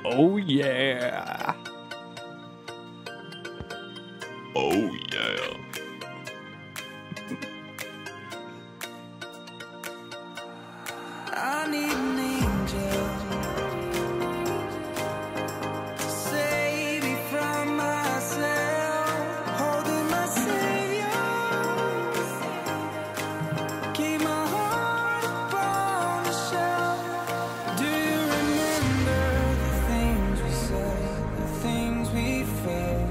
Oh yeah. Oh yeah. I need an angel to save me from myself. Holding my savior, keep my heart upon the shelf. Do you remember the things we said, the things we felt?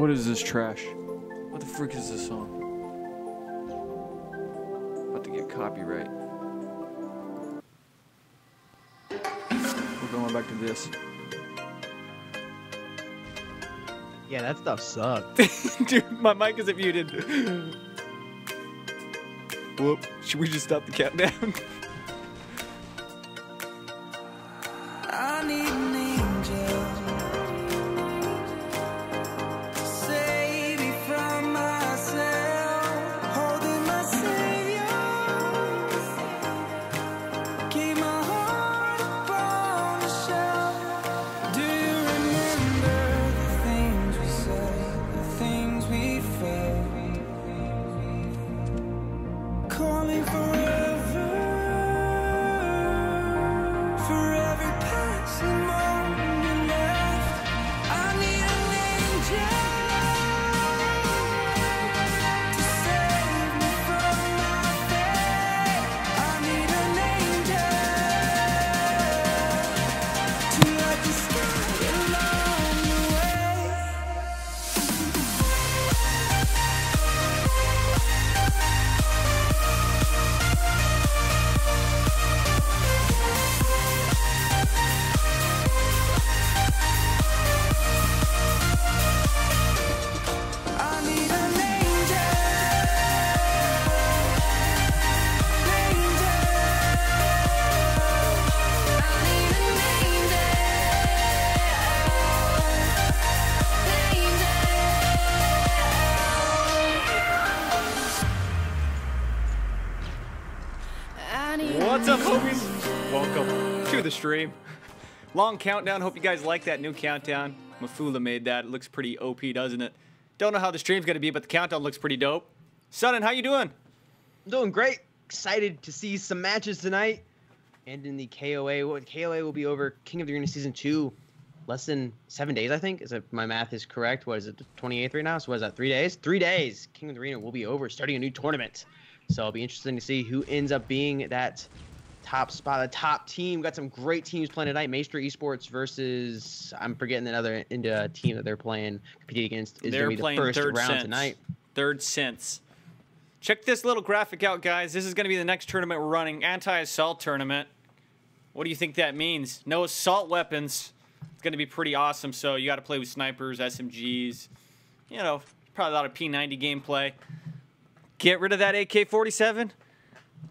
What is this trash? What the frick is this song? About to get copyright. We're going back to this. Yeah, that stuff sucked. Dude, my mic isn't muted. Whoop. Should we just stop the countdown? I need an angel to save me from myself, holding my savior, keep my heart upon the shelf. Do you remember the things we said, the things we felt? Calling forever, for every passing moment left. I need an angel to save me from my fate. I need an angel to light the sky along the way. I need an angel, angel. I need an angel, What's up, homies? Welcome to the stream. Long countdown. Hope you guys like that new countdown. Mafula made that. It looks pretty OP, doesn't it? Don't know how the stream's gonna be, but the countdown looks pretty dope. Sonnen, how you doing? I'm doing great. Excited to see some matches tonight. And in the KOA, KOA will be over King of the Arena Season 2. Less than 7 days, I think. If my math is correct. What is it, the 28th right now? So what is that, 3 days? 3 days. King of the Arena will be over, starting a new tournament. So it'll be interesting to see who ends up being that top spot, the top team. Got some great teams playing tonight. Maestro Esports versus, I'm forgetting another team that they're playing, competing against. Is They're going to be playing the first Third round Sense. tonight. Third Sense. Check this little graphic out, guys. This is going to be the next tournament we're running. Anti-assault tournament. What do you think that means? No assault weapons. It's going to be pretty awesome. So you got to play with snipers, SMGs. You know, probably a lot of P90 gameplay. Get rid of that AK-47.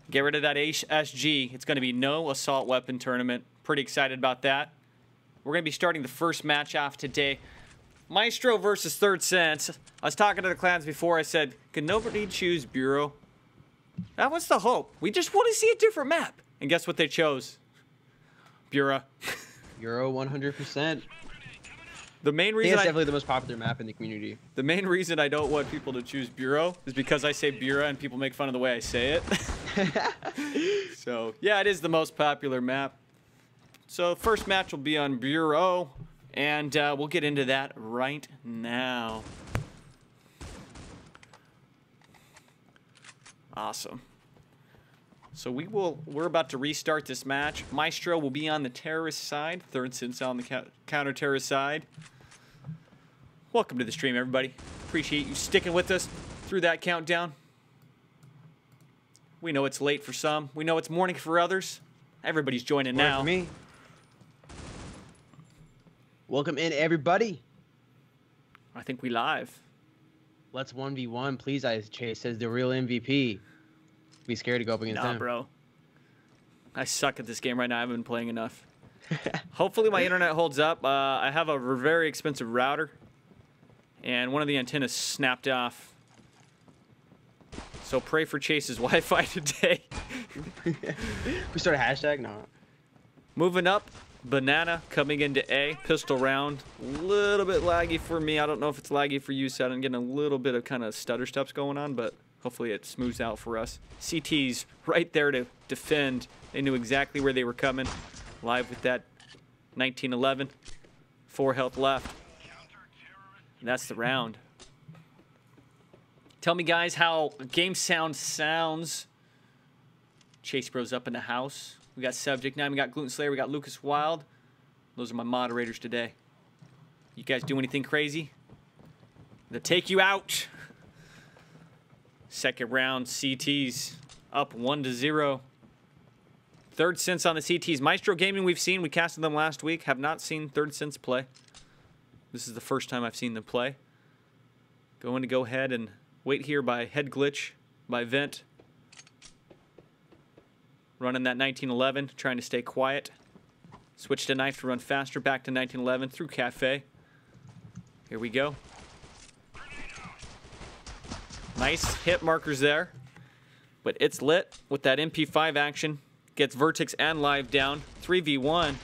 Get rid of that SG. It's going to be no assault weapon tournament. Pretty excited about that. We're going to be starting the first match off today. Maestro versus Third Sense. I was talking to the clans before. I said, could nobody choose Bureau? That was the hope. We just want to see a different map. And guess what they chose? Bureau. Euro 100%. The main I think reason it's definitely the most popular map in the community. the main reason I don't want people to choose Bureau is because I say Bureau and people make fun of the way I say it. So, yeah, it is the most popular map. So, first match will be on Bureau, and we'll get into that right now. Awesome. So we're about to restart this match. Maestro will be on the terrorist side. Third Sense on the counter-terrorist side. Welcome to the stream, everybody. Appreciate you sticking with us through that countdown. We know it's late for some. We know it's morning for others. Everybody's joining Morning now. for me. Welcome in, everybody. I think we live. Let's 1v1, please. Chase says the real MVP. Be scared to go up against Nah, him. bro. I suck at this game right now. I haven't been playing enough. Hopefully my internet holds up. I have a very expensive router, and one of the antennas snapped off. So pray for Chase's Wi-Fi today. We start a hashtag? No. Moving up, Banana coming into A. Pistol round. A little bit laggy for me. I don't know if it's laggy for you, Seth. I'm getting a little bit of kind of stutter steps going on, but hopefully it smooths out for us. CT's right there to defend. They knew exactly where they were coming. Live with that 1911. 4 health left. And that's the round. Tell me, guys, how game sounds. Chase Bros up in the house. We got Subject 9, we got Gluten Slayer, we got Lucas Wild. Those are my moderators today. You guys do anything crazy? to take you out. Second round, CTs up 1-0. Third Sense on the CTs. Maestro Gaming we've seen. We casted them last week. Have not seen Third Sense play. This is the first time I've seen them play. Going to go ahead and wait here by Head Glitch, by Vent. Running that 1911, trying to stay quiet. Switch to Knife to run faster. Back to 1911 through Cafe. Here we go. Nice hit markers there. But it's lit with that MP5 action. Gets Vertex and Live down. 3v1.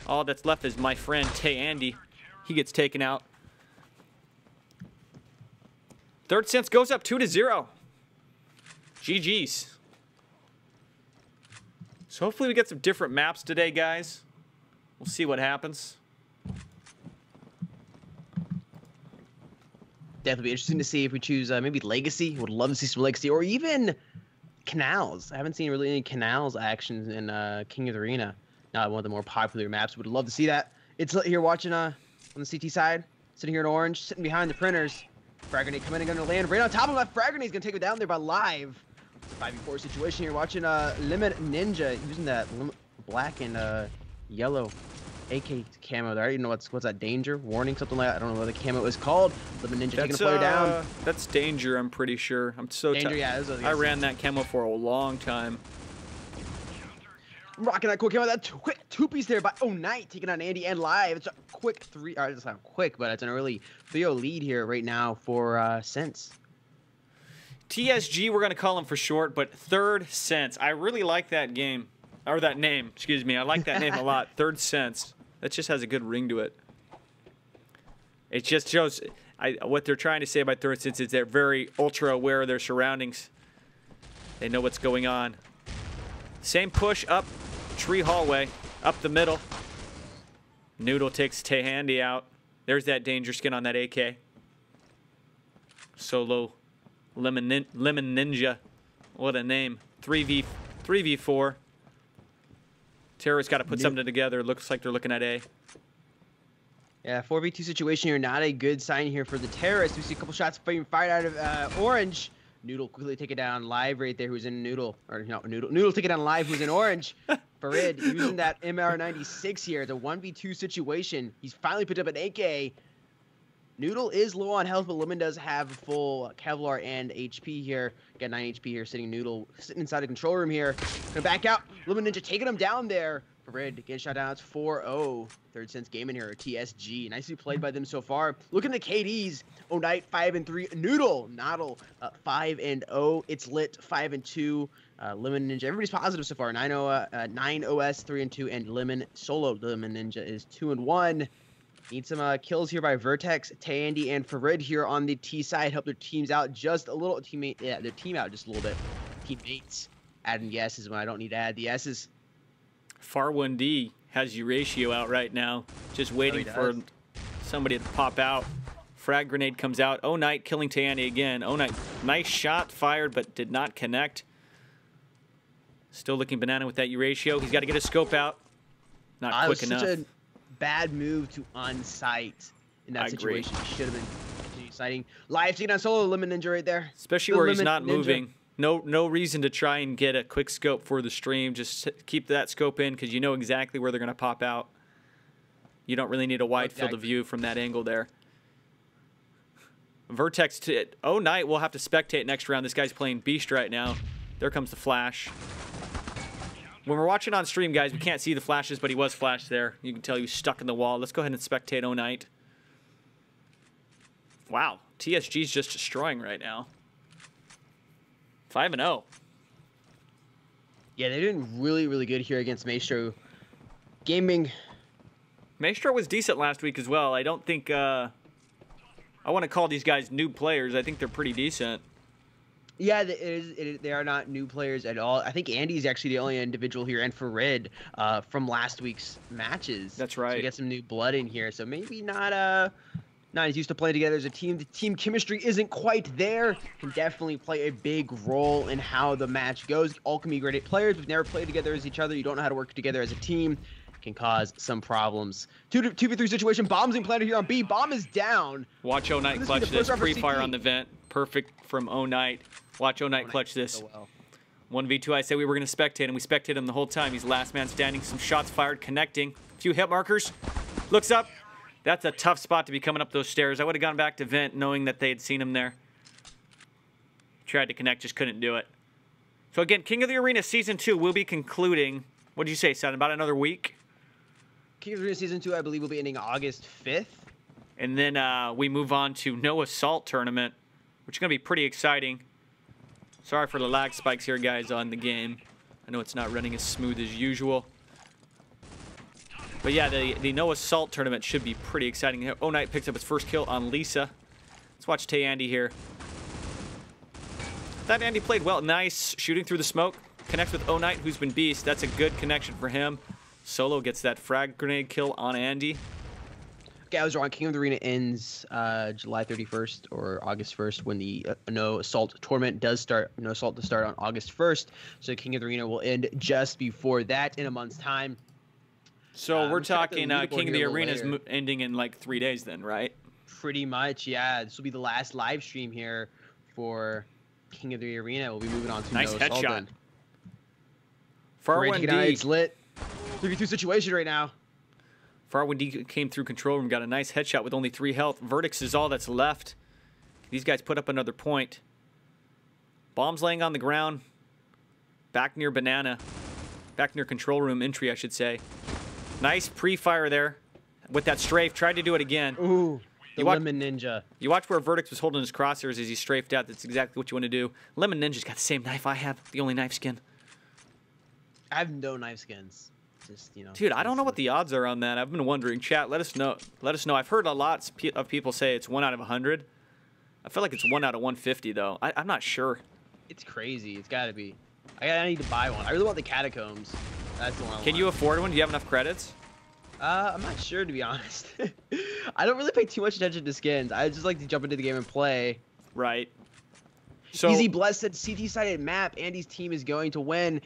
All that's left is my friend Tay Andy. He gets taken out. Third Sense goes up 2-0. GG's. So hopefully we get some different maps today, guys. We'll see what happens. Definitely be interesting to see if we choose maybe Legacy. Would love to see some Legacy, or even Canals. I haven't seen really any Canals actions in King of the Arena. Not one of the more popular maps. Would love to see that. It's lit here watching on the CT side. Sitting here in orange, sitting behind the printers. Frag Grenade coming in, gonna land right on top of him. Frag Grenade's gonna take it down there by Live. 5v4 situation here. Watching Limit Ninja using that black and yellow AK camo there. I don't even know what's that, Danger, Warning, something like that. I don't know what the camo is called. Limit Ninja taking a player down. That's Danger, I'm pretty sure. I'm so Danger, yeah. I ran that camo for a long time. Rocking that quick camo. That quick two-piece there by Knight taking on Andy and Live. It's a quick three. It's not quick, but it's an early 3-0 lead here right now for Sense. TSG, we're going to call him for short, but Third Sense. I really like that game. Or that name, excuse me. I like that name a lot. Third Sense. That just has a good ring to it. It just shows what they're trying to say about Third Sense is they're very ultra aware of their surroundings. They know what's going on. Same push up tree hallway, up the middle. Noodle takes Tay Handy out. There's that Danger skin on that AK. Solo Lemon Ninja. What a name. 3v4. Terror's got to put something together. Looks like they're looking at A. Yeah, 4v2 situation here. Not a good sign here for the Terrorists. We see a couple shots being fired out of Orange. Noodle quickly take it down. Live right there, who's in Noodle. Or no, Noodle take it down Live, who's in Orange. Farid using that MR96 here. It's a 1v2 situation. He's finally picked up an AK. Noodle is low on health, but Lemon does have full Kevlar and HP here. Got 9 HP here, sitting inside the control room here. Gonna back out. Lemon Ninja taking him down there. Farid getting shot down. It's 4-0. Third Sense Gaming here, TSG. Nicely played by them so far. Looking at the KDs. Knight 5-3. Noodle 5-0. It's lit 5-2. Lemon Ninja. Everybody's positive so far. 9 OS 3-2, and Lemon Solo Lemon Ninja is 2-1. Need some kills here by Vertex, Tay Andy, and Farid here on the T side. Help their teams out just a little. Their team out just a little bit. Teammates adding the S's when I don't need to add the S's. Far1D has Euratio out right now, just waiting for somebody to pop out. Frag Grenade comes out. Knight killing Tay Andy again. Knight, nice shot fired, but did not connect. Still looking banana with that Euratio. He's got to get his scope out. Not quick enough. Such a bad move to unsight in that situation. Should have been continuing sighting. Live taking on Solo Lemon Ninja right there. Especially where he's not moving. No reason to try and get a quick scope for the stream. Just keep that scope in because you know exactly where they're going to pop out. You don't really need a wide field of view from that angle there. Vertex to Knight will have to spectate next round. This guy's playing Beast right now. There comes the flash. When we're watching on stream, guys, we can't see the flashes, but he was flashed there. You can tell he was stuck in the wall. Let's go ahead and spectate Knight. Wow, TSG's just destroying right now. 5-0. Yeah, they're doing really, really good here against Maestro Gaming. Maestro was decent last week as well. I don't think I want to call these guys noob players. I think they're pretty decent. Yeah, they are not new players at all. I think Andy is actually the only individual here, and Farid from last week's matches. That's right. So we get some new blood in here, so maybe not as used to playing together as a team. The team chemistry isn't quite there. Can definitely play a big role in how the match goes. All can be great players, but never played together as each other. You don't know how to work together as a team. can cause some problems. 2v3 situation. Bomb's implanted here on B. Bomb is down. Watch O Knight This clutch will be the this. first round for Pre-fire CT. on the vent. Perfect from O Knight. Watch O Knight clutch this. So well. 1v2, I said we were going to spectate, and we spectated him the whole time. He's last man standing. Some shots fired, connecting. A few hit markers. Looks up. That's a tough spot to be coming up those stairs. I would have gone back to vent knowing that they had seen him there. Tried to connect, just couldn't do it. So again, King of the Arena Season 2 will be concluding, what did you say, son, about another week? King of the Arena Season 2, I believe, will be ending August 5th. And then we move on to No Assault Tournament, which is going to be pretty exciting. Sorry for the lag spikes here, guys, on the game. I know it's not running as smooth as usual. But yeah, the No Assault Tournament should be pretty exciting. O Knight picks up his first kill on Lisa. Let's watch Tay Andy here. That Andy played well. Nice shooting through the smoke. Connects with O Knight, who's been beast. That's a good connection for him. Solo gets that frag grenade kill on Andy. Okay, I was wrong. King of the Arena ends July 31st or August 1st when the No Assault tournament does start. No Assault to start on August 1st. So King of the Arena will end just before that in a month's time. So we're let's check the talking leaderboard King of the here a little Arena is later. ending in like 3 days then, right? Pretty much, yeah. This will be the last live stream here for King of the Arena. We'll be moving on to Nice No Assault headshot. then. Far Great to get out. 1D. It's lit. 3v2 situation right now. Far 1D came through control room, got a nice headshot with only 3 health. Verdicts is all that's left. These guys put up another point. Bombs laying on the ground. Back near banana. Back near control room entry, I should say. Nice pre-fire there with that strafe. Tried to do it again. Ooh, the You watch- Lemon Ninja. You watch where Verdicts was holding his crosshairs as he strafed out. That's exactly what you want to do. Lemon Ninja's got the same knife I have. The only knife skin. I have no knife skins. Just, you know. Dude, I don't know what the odds are on that. I've been wondering. Chat, let us know. Let us know. I've heard a lot of people say it's 1 out of 100. I feel like it's 1 out of 150, though. I'm not sure. It's crazy. It's got to be. I need to buy one. I really want the Catacombs. That's the one I want. Can you afford one? Do you have enough credits? I'm not sure, to be honest. I don't really pay too much attention to skins. I just like to jump into the game and play. Right. So Easy Bless said CT-sided map. Andy's team is going to win.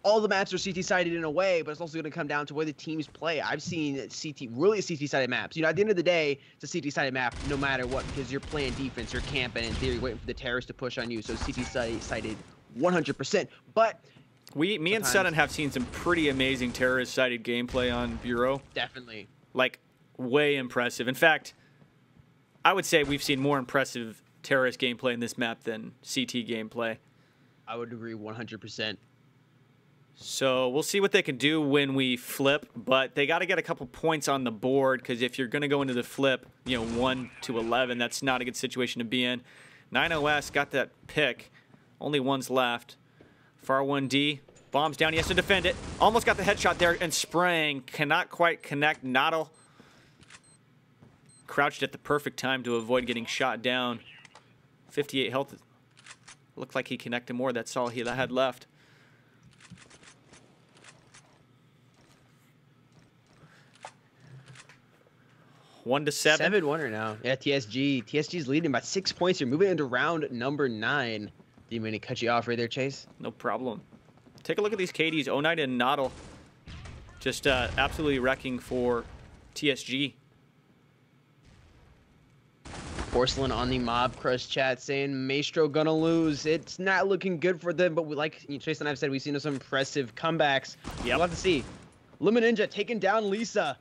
All the maps are CT-sided in a way, but it's also going to come down to where the teams play. I've seen really CT-sided maps. You know, at the end of the day, it's a CT-sided map no matter what, because you're playing defense, you're camping, in theory, waiting for the terrorists to push on you. So CT-sided 100%. But me and sometimes- Sutton have seen some pretty amazing terrorist-sided gameplay on Bureau. definitely. Like, way impressive. In fact, I would say we've seen more impressive terrorist gameplay in this map than CT gameplay. I would agree 100%. So we'll see what they can do when we flip, but they got to get a couple points on the board, because if you're going to go into the flip, 1 to 11, that's not a good situation to be in. 9OS got that pick. Only one's left. Far 1D. Bombs down. He has to defend it. Almost got the headshot there and spraying. Cannot quite connect. Noddle crouched at the perfect time to avoid getting shot down. 58 health. Looked like he connected more. That's all he had left. One to 7. 7-1 right now. Yeah, TSG. TSG's leading by 6 points here. Moving into round number 9. Do you mean to cut you off right there, Chase? No problem. Take a look at these KDs. O Knight and Noddle just absolutely wrecking for TSG. Porcelain on the Mob Crush chat saying Maestro gonna lose. It's not looking good for them, but like Chase and I've said, we've seen some impressive comebacks. Yep. We'll have to see. Lemon Ninja taking down Lisa.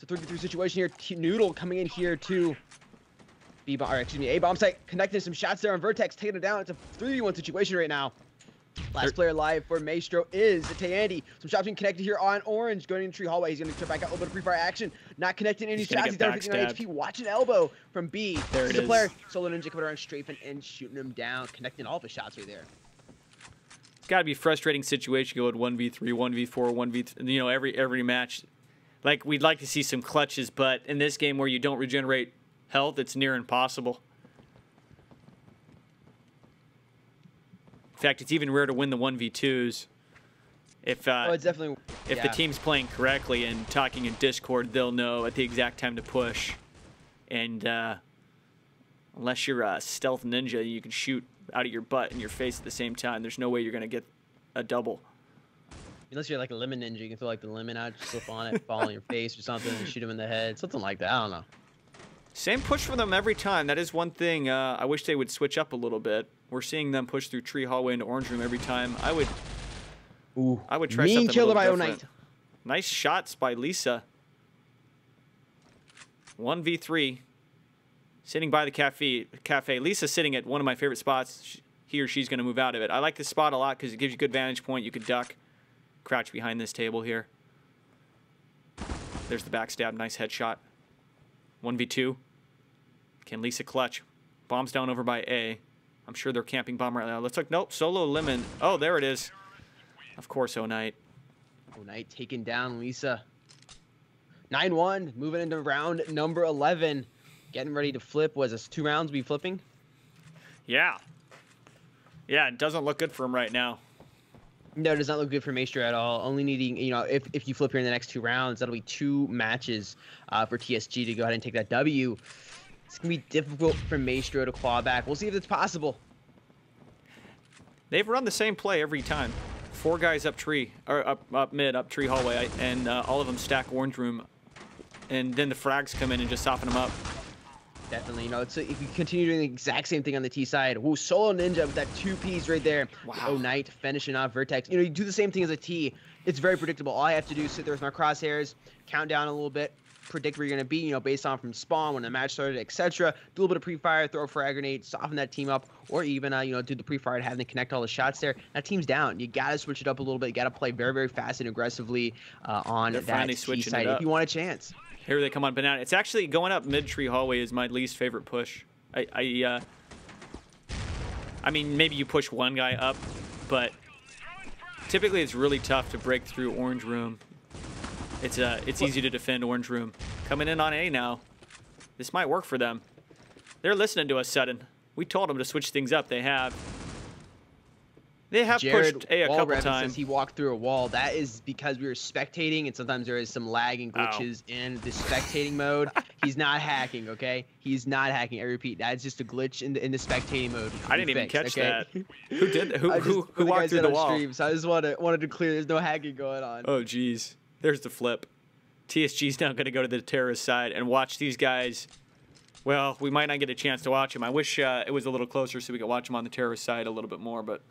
It's a 3v3 situation here. Noodle coming in here to B-bomb, or excuse me, A-bomb site, connecting some shots there on Vertex, taking it down. It's a 3v1 situation right now. Last player live for Maestro is Tayandi. Some shots being connected here on Orange, going in the tree hallway. He's going to turn back out a little bit of free fire action. Not connecting any He's gonna shots. He's get down to 59 backstabbed. HP. Watch an elbow from B. There He's it a player. is. Solo Ninja coming around, strafing and shooting him down, connecting all of his shots right there. It's got to be a frustrating situation going 1v3, 1v4, 1v3, every match. Like, we'd like to see some clutches, but in this game where you don't regenerate health, it's near impossible. In fact, it's even rare to win the 1v2s. If Oh, it's definitely. if the team's playing correctly and talking in Discord, they'll know at the exact time to push. And unless you're a stealth ninja, you can shoot out of your butt and your face at the same time. There's no way you're going to get a double. Unless you're like a lemon ninja, you can throw like the lemon out, just slip on it, fall on your face or something, and shoot him in the head. Something like that. I don't know. Same push for them every time. That is one thing I wish they would switch up a little bit. We're seeing them push through tree hallway into orange room every time. I would try Mean something a killer little by different. Knight. Nice shots by Lisa. 1v3. Sitting by the cafe. Lisa's sitting at one of my favorite spots. He or she's going to move out of it. I like this spot a lot because it gives you a good vantage point. You could duck, crouch behind this table here. There's the backstab. Nice headshot. 1v2. Can Lisa clutch? Bomb's down over by A. I'm sure they're camping bomb right now. Let's look. Nope. Solo lemon. Oh, there it is. Of course, O'Knight. Knight taking down Lisa. 9-1. Moving into round number 11. Getting ready to flip. Was this 2 rounds we flipping? Yeah. Yeah, it doesn't look good for him right now. No, it does not look good for Maestro at all. Only needing, if you flip here in the next 2 rounds, that'll be 2 matches for TSG to go ahead and take that W. It's going to be difficult for Maestro to claw back. We'll see if it's possible. They've run the same play every time. 4 guys up tree, or up mid, up tree hallway, and all of them stack orange room. And then the frags come in and just soften them up. Definitely, if you continue doing the exact same thing on the T side, whoa, Solo Ninja with that 2Ps right there. Wow. Knight finishing off Vertex. You do the same thing as a T. It's very predictable. All I have to do is sit there with my crosshairs, count down a little bit, predict where you're going to be, based on from spawn, when the match started, etc. Do a little bit of pre-fire, throw a frag grenade, soften that team up, or even, do the pre-fire and have them connect all the shots there. That team's down. You got to switch it up a little bit. You got to play very, very fast and aggressively on They're that T side if you want a chance. Here they come on banana. It's actually going up mid-tree hallway is my least favorite push. I mean, maybe you push one guy up, but typically it's really tough to break through orange room. It's easy to defend orange room. Coming in on A now. This might work for them. They're listening to us, Sudden. We told them to switch things up. They have. They have pushed A a couple times. He walked through a wall. That is because we were spectating, and sometimes there is some lag and glitches in the spectating mode. He's not hacking, okay? He's not hacking. I repeat, that's just a glitch in the spectating mode. I didn't even catch that. Who did? Who walked through the wall? Stream, so I just wanted to clear. There's no hacking going on. Oh, jeez. There's the flip. TSG's now going to go to the terrorist side and watch these guys. Well, we might not get a chance to watch them. I wish it was a little closer so we could watch them on the terrorist side a little bit more, but.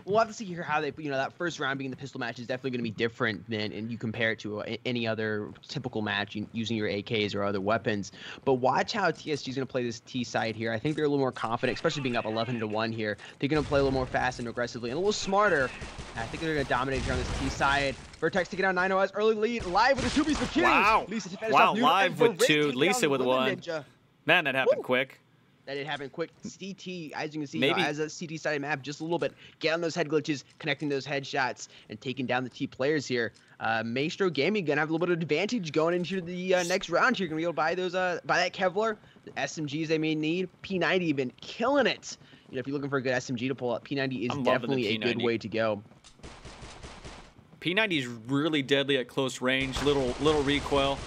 We'll have to see here how they, that first round being the pistol match is definitely going to be different than, and you compare it to any other typical match using your AKs or other weapons. But watch how TSG is going to play this T side here. I think they're a little more confident, especially being up 11-1 here. They're going to play a little more fast and aggressively and a little smarter. I think they're going to dominate here on this T side. Vertex taking down 9-0's early lead, live with the 2Bs for kills. Wow. Lisa to finish Wow, off live with 2, Lisa with 1. Ninja. Man, that happened quick. That did happen quick. CT, as you can see, Maybe. as a CT side map, just a little bit. Get on those head glitches, connecting those headshots, and taking down the T players here. Maestro Gaming gonna have a little bit of advantage going into the next round here. Gonna be able to buy those, buy that Kevlar, the SMGs they may need. P90 been killing it. If you're looking for a good SMG to pull up, P90 is definitely a good way to go. P90 is really deadly at close range. Little recoil.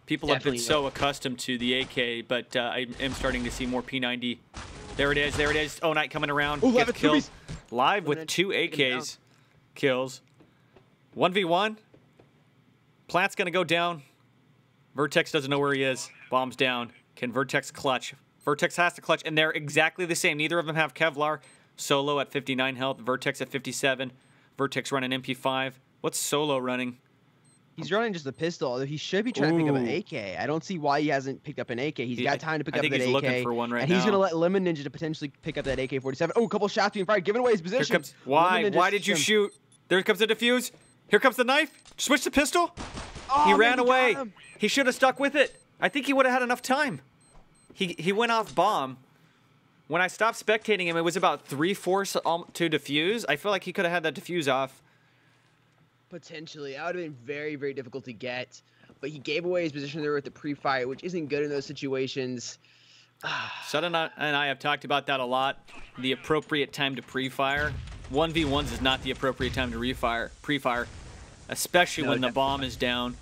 People have been so accustomed to the AK, but I am starting to see more P90. There it is. There it is. Knight coming around. Ooh, gets killed. Live with 2 AKs. Kills. 1v1. Plant's going to go down. Vertex doesn't know where he is. Bomb's down. Can Vertex clutch? Vertex has to clutch, and they're exactly the same. Neither of them have Kevlar. Solo at 59 health. Vertex at 57. Vertex running MP5. What's Solo running? He's running just a pistol, although he should be trying to pick up an AK. I don't see why he hasn't picked up an AK. He's got time to pick up that AK. I think he's looking for one right now. And he's going to let Lemon Ninja to potentially pick up that AK-47. Oh, a couple shots being fired, giving away his position. Here comes, why did you shoot? There comes the defuse. Here comes the knife. Switch the pistol. Oh, he ran away. He should have stuck with it. I think he would have had enough time. He went off bomb. When I stopped spectating him, it was about 3/4 to defuse. I feel like he could have had that defuse off. Potentially. That would have been very, very difficult to get. But he gave away his position there with the pre-fire, which isn't good in those situations. Sudden and I have talked about that a lot. The appropriate time to pre-fire. 1v1s is not the appropriate time to pre-fire. Especially when the bomb is down.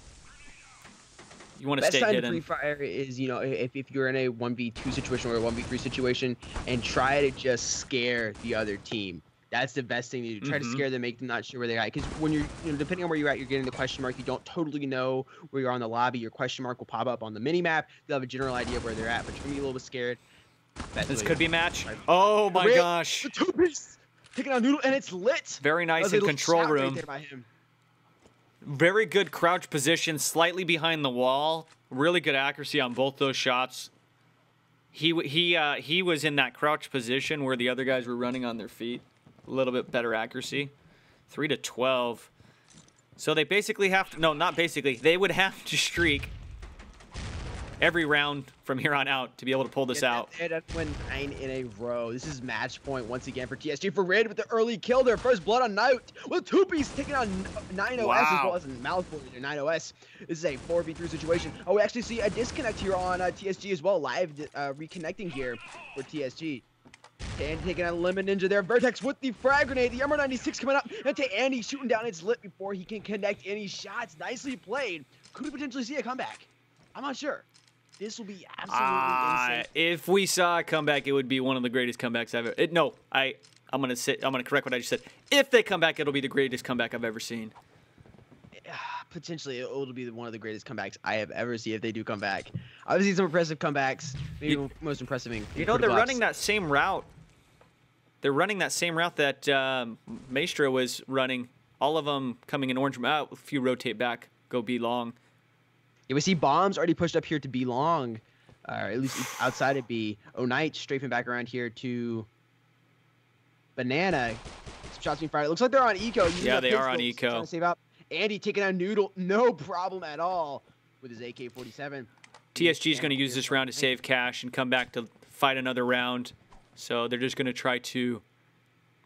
You want to stay hidden. Best time to pre-fire is, if you're in a 1v2 situation or a 1v3 situation and try to just scare the other team. That's the best thing to do. Try to Mhm. scare them, make them not sure where they're at. Because when you're, depending on where you're at, you're getting the question mark. You don't totally know where you are on the lobby. Your question mark will pop up on the mini map. You'll have a general idea of where they're at, but you're gonna be a little bit scared. That's This really could be good. match. Oh my Rip gosh. The two-piece taking on Noodle, and it's lit. Very That nice was a in little control shot right room. there by him. Very good crouch position, slightly behind the wall. Really good accuracy on both those shots. He was in that crouch position where the other guys were running on their feet. A little bit better accuracy. 3-12. So they basically have to, no, not basically. They would have to streak every round from here on out to be able to pull this out. And that's win 9 in a row. This is match point once again for TSG. For Red with the early kill, their first blood on Night. With Tupi's taking on 9OS as Wow. well as Malfoy in 9OS. This is a 4v3 situation. Oh, we actually see a disconnect here on TSG as well. Live reconnecting here for TSG. Andy taking on Lemon Ninja there. Vertex with the frag grenade. The Armor 96 coming up. And to Andy shooting down its lip before he can connect any shots. Nicely played. Could we potentially see a comeback? I'm not sure. This will be absolutely insane. If we saw a comeback, it would be one of the greatest comebacks I've ever. No, I'm gonna correct what I just said. If they come back, it'll be the greatest comeback I've ever seen. Potentially, it'll be one of the greatest comebacks I have ever seen if they do come back. Obviously, some impressive comebacks. Maybe the most impressive. You know, they're running that same route. They're running that same route that Maestro was running. All of them coming in orange. If you rotate back, go B long. Yeah, we see bombs already pushed up here to B long, or at least outside of B. O'Night strafing back around here to Banana. Some shots being fired. It looks like they're on eco. using Yeah, that they are on pistol, eco. trying to save up. Andy taking on Noodle, no problem at all with his AK-47. TSG is going to use this round to save cash and come back to fight another round. So they're just going to try to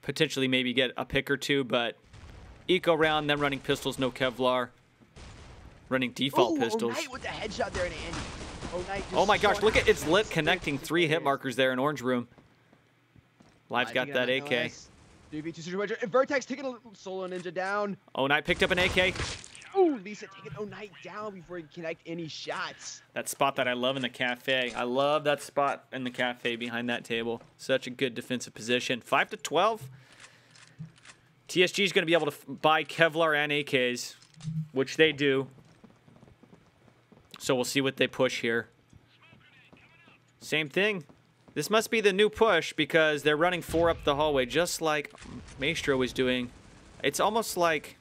potentially maybe get a pick or two, but eco round, them running pistols, no Kevlar. Running default Ooh, pistols. O'Night with the headshot there, and Andy. O'Night just Oh my gosh, showing look out at it's lit six connecting 3 hit players. markers there in orange room. Live's got Taking that on AK. NOS. 3v2 situation. And Vertex taking a solo ninja down. Oh, Knight picked up an AK. Ooh, Lisa taking O'Night down before he can connect any shots. That spot that I love in the cafe. I love that spot in the cafe behind that table. Such a good defensive position. 5-12. TSG is going to be able to buy Kevlar and AKs, which they do. So we'll see what they push here. Same thing. This must be the new push because they're running 4 up the hallway, just like Maestro was doing. It's almost like,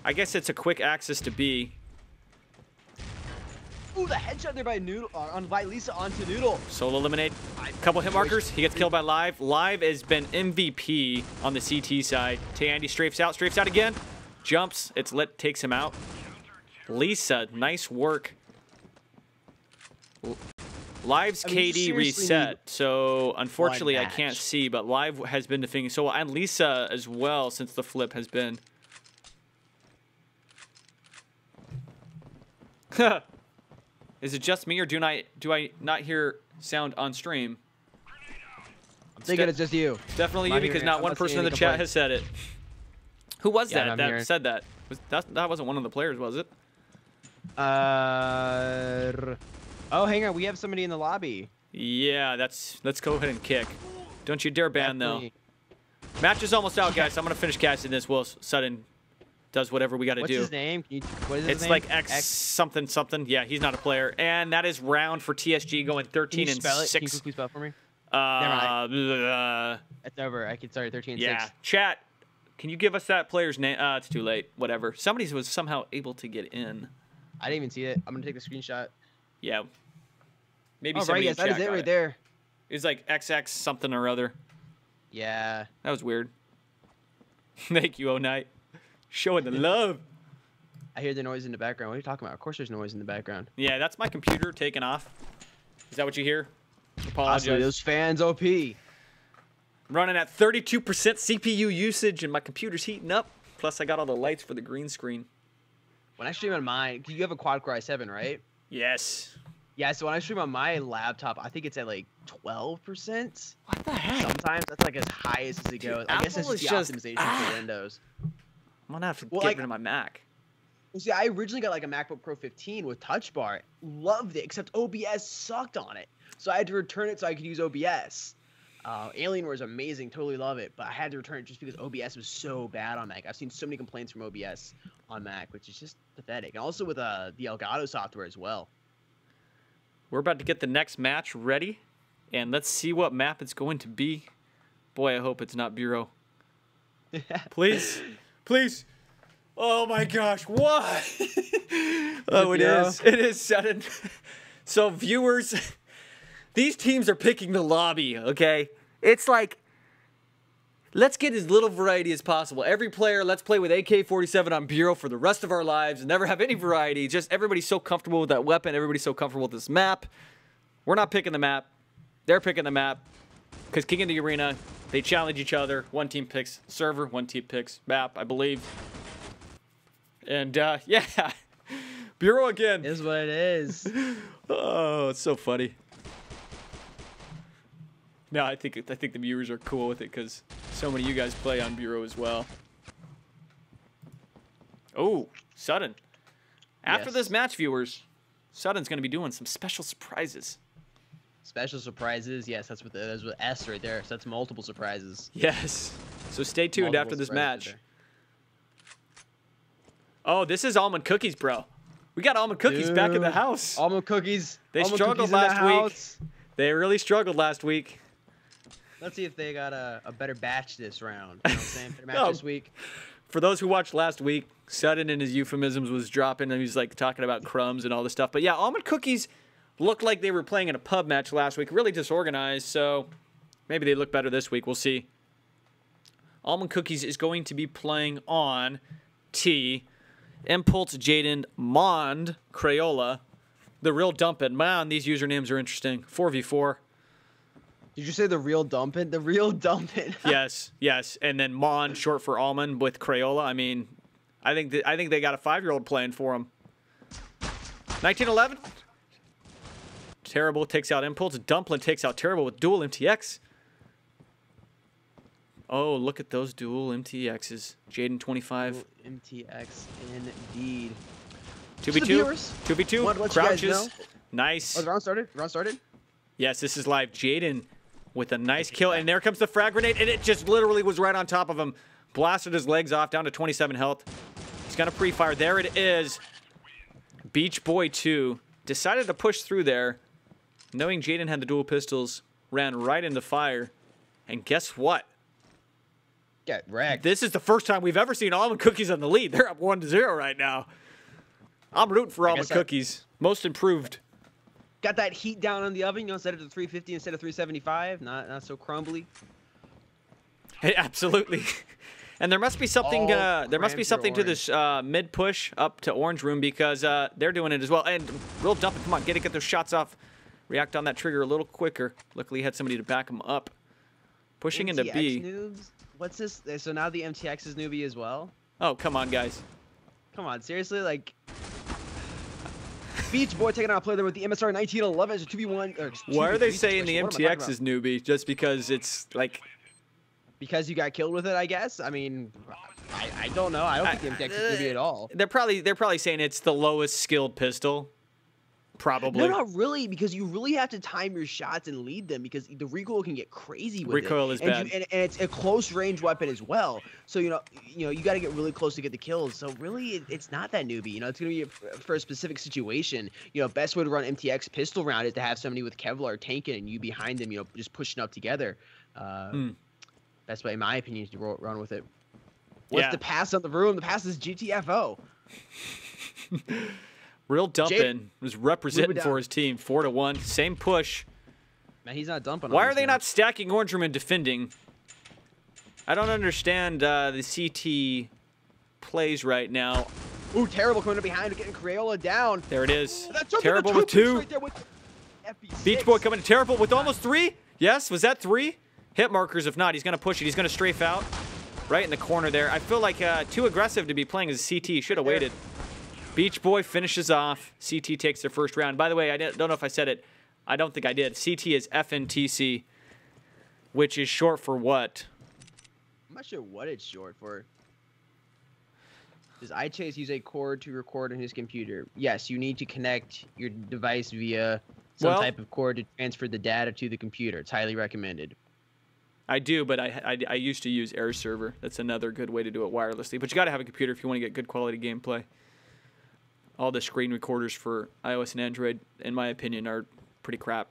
I guess it's a quick access to B. Ooh, the headshot there by Noodle by Lisa onto Noodle. Solo eliminate. Couple hit markers. He gets killed by Live. Live has been MVP on the CT side. Tandy strafes out again. Jumps. It's lit. Takes him out. Lisa, nice work. Live's I mean, you KD seriously reset, need so unfortunately I match. can't see, but Live has been defending so well, and Lisa as well since the flip has been. Is it just me, or do I not hear sound on stream? I'm thinking it's just you. Definitely I'm you, not because hearing- not I'm one not person seeing in the any chat complaints. has said it. Who was Yeah, that I'm that hearing. said that? That wasn't one of the players, was it? Oh, hang on. We have somebody in the lobby. Yeah, let's go ahead and kick. Don't you dare ban though. Definitely. Match is almost out, guys. So I'm gonna finish casting this while Sutton does whatever we got to What's do. his name? What is his It's name? like X something something. Yeah, he's not a player. And that is round for TSG going Can 13 you and spell it? Can you 6. quickly spell it for me? Uh, It's over. I can sorry, 13 and yeah. 6. Chat. Can you give us that player's name? It's too late. Whatever. Somebody was somehow able to get in. I didn't even see it. I'm gonna take the screenshot. Yeah. Maybe Oh, right, somebody yes, in that chat is it got right there. It was like XX something or other. Yeah. That was weird. Thank you, O-Night. Showing the love. I hear the noise in the background. What are you talking about? Of course there's noise in the background. Yeah, that's my computer taking off. Is that what you hear? Apologize. Possibly those fans OP. Running at 32% CPU usage and my computer's heating up. Plus, I got all the lights for the green screen. When I stream on mine, 'cause you have a quad-core i7, right? Yes. Yeah, so when I stream on my laptop, I think it's at like 12%. What the heck? Sometimes that's like as high as it goes. I guess Apple it's is just just- the optimization for Windows. I'm gonna have to Well, get like- rid of my Mac. Well, see, I originally got like a MacBook Pro 15 with Touch Bar. Loved it, except OBS sucked on it. So I had to return it so I could use OBS. Alienware is amazing, totally love it, but I had to return it just because OBS was so bad on Mac. I've seen so many complaints from OBS on Mac, which is just pathetic. And also with the Elgato software as well. We're about to get the next match ready, and let's see what map it's going to be. Boy, I hope it's not Bureau. Please, please. Oh my gosh, what? Oh, it is. It is sudden. So viewers, these teams are picking the lobby, okay? It's like, let's get as little variety as possible. Every player, let's play with AK-47 on Bureau for the rest of our lives and never have any variety. Just everybody's so comfortable with that weapon. Everybody's so comfortable with this map. We're not picking the map. They're picking the map. Because King of the Arena, they challenge each other. One team picks server, one team picks map, I believe. And, yeah. Bureau again. Is what it is. Oh, it's so funny. No, I think the viewers are cool with it because so many of you guys play on Bureau as well. Oh, Sudden. After Yes. this match, viewers, Sudden's going to be doing some special surprises. Special surprises. Yes, that's with S right there. So that's multiple surprises. Yes. So stay tuned Multiple after this surprises match. right Oh, this is Almond Cookies, bro. We got Almond Cookies back in the Dude, house. Almond Cookies. They Almond struggled Cookies in the last week. house. They really struggled last week. Let's see if they got a better batch this round. You know what I'm saying? Better match Oh. this week. For those who watched last week, Sudden in his euphemisms was dropping and he was like talking about crumbs and all this stuff. But yeah, Almond Cookies looked like they were playing in a pub match last week, really disorganized. So maybe they look better this week. We'll see. Almond Cookies is going to be playing on T. Impulse, Jaden, Mond, Crayola, The Real Dumpin'. Man, these usernames are interesting. 4v4. Did you say the real dumpin'? The real dumpin'. Yes, yes. And then Mon, short for almond, with Crayola. I mean, I think they got a 5-year-old playing for them. 1911. Terrible takes out Impulse. Dumplin takes out Terrible with dual MTX. Oh, look at those dual MTXs. Jaden 25. MTX indeed. 2v2. viewers, 2v2. wanted to let you guys Crouches. know- Nice. Oh, the round started? Round started? Yes, this is live. Jaden with a nice kill, and there comes the frag grenade, and it just literally was right on top of him. Blasted his legs off, down to 27 health. He's got a pre-fire. There it is. Beach Boy 2 decided to push through there, knowing Jaden had the dual pistols, ran right into fire, and guess what? Get wrecked. This is the first time we've ever seen Almond Cookies on the lead. They're up 1-0 right now. I'm rooting for Almond guess that- Cookies. Most improved. Got that heat down on the oven, you know, set it to 350 instead of 375. Not so crumbly. Hey, absolutely. And there must be something. All There must be cramps something are to this mid push up to Orange Room because they're doing it as well. And Real Dumpin', come on, get those shots off. React on that trigger a little quicker. Luckily, he had somebody to back him up. Pushing into MTX B. Noobs? What's this? So now the MTX is newbie as well? Oh, come on, guys. Come on, seriously? Like. Beach Boy taking out a player there with the MSR 1911. It's a 2v1. Or Why are they 2v3 saying the situation. What am I talking MTX about? is newbie? Just because it's like. Because you got killed with it, I guess? I mean, I don't know. I don't think the MTX is newbie at all. They're probably saying it's the lowest skilled pistol. Probably. No, not really, because you really have to time your shots and lead them because the recoil can get crazy with Recoil it. is and bad. and it's a close range weapon as well. So you got to get really close to get the kills. So really, it's not that newbie. You know, it's gonna be for a specific situation. You know, best way to run MTX pistol round is to have somebody with Kevlar tanking and you behind them. You know, just pushing up together. Best way, in my opinion, is to run with it. What's Yeah. the pass on the room? The pass is GTFO. Real Dumpin' was representing Move it for down. his team. 4-1. Same push. Man, he's not dumping. Why on are this they now. not stacking Orange Room and defending? I don't understand the CT plays right now. Ooh, terrible coming up behind, getting Crayola down. There it is. That jump Terrible in the with two-piece 2. right there with FB6. Beach Boy coming to Terrible with almost 3. Yes, was that 3? Hit markers. If not, he's going to push it. He's going to strafe out right in the corner there. I feel like too aggressive to be playing as a CT. Should have waited. Beach Boy finishes off. CT takes their first round. By the way, I don't know if I said it. I don't think I did. CT is FNTC, which is short for what? I'm not sure what it's short for. Does iChase use a cord to record on his computer? Yes, you need to connect your device via some Well- type of cord to transfer the data to the computer. It's highly recommended. I do, but I used to use Air Server. That's another good way to do it wirelessly. But you got to have a computer if you want to get good quality gameplay. All the screen recorders for iOS and Android, in my opinion, are pretty crap.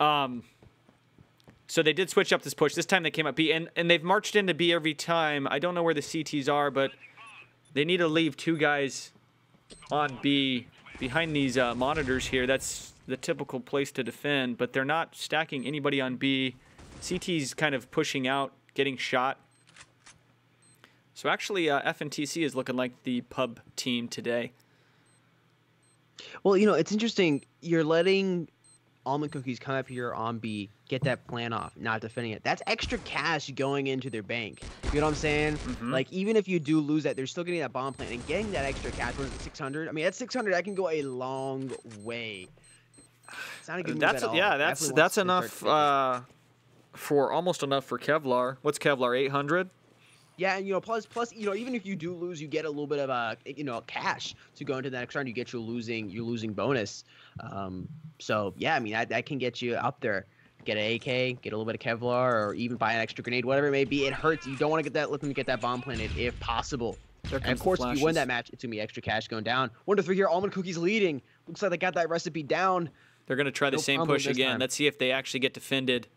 So they did switch up this push. This time they came up B, and they've marched into B every time. I don't know where the CTs are, but they need to leave 2 guys on B behind these monitors here. That's the typical place to defend, but they're not stacking anybody on B. CT's kind of pushing out, getting shot. So actually, FNTC is looking like the pub team today. Well, it's interesting. You're letting Almond Cookies come up here on B, get that plan off, not defending it. That's extra cash going into their bank. You know what I'm saying? Like, even if you do lose that, they're still getting that bomb plan and getting that extra cash. What is it, 600? I mean, that's 600. That can go a long way. It's not a good move at all. Yeah, Definitely that's wants to enough for almost enough for Kevlar. What's Kevlar? 800. Yeah, and plus, even if you do lose, you get a little bit of cash to go into the next round. You get your losing bonus. So yeah, I mean that can get you up there. Get an AK, get a little bit of Kevlar, or even buy an extra grenade, whatever it may be. It hurts. You don't want to let them get that bomb planted if possible. And of course, if you win that match, it's gonna be extra cash going down. 1-3 here. Almond Cookies leading. Looks like they got that recipe down. They're gonna try the same push again. Let's see if they actually get defended.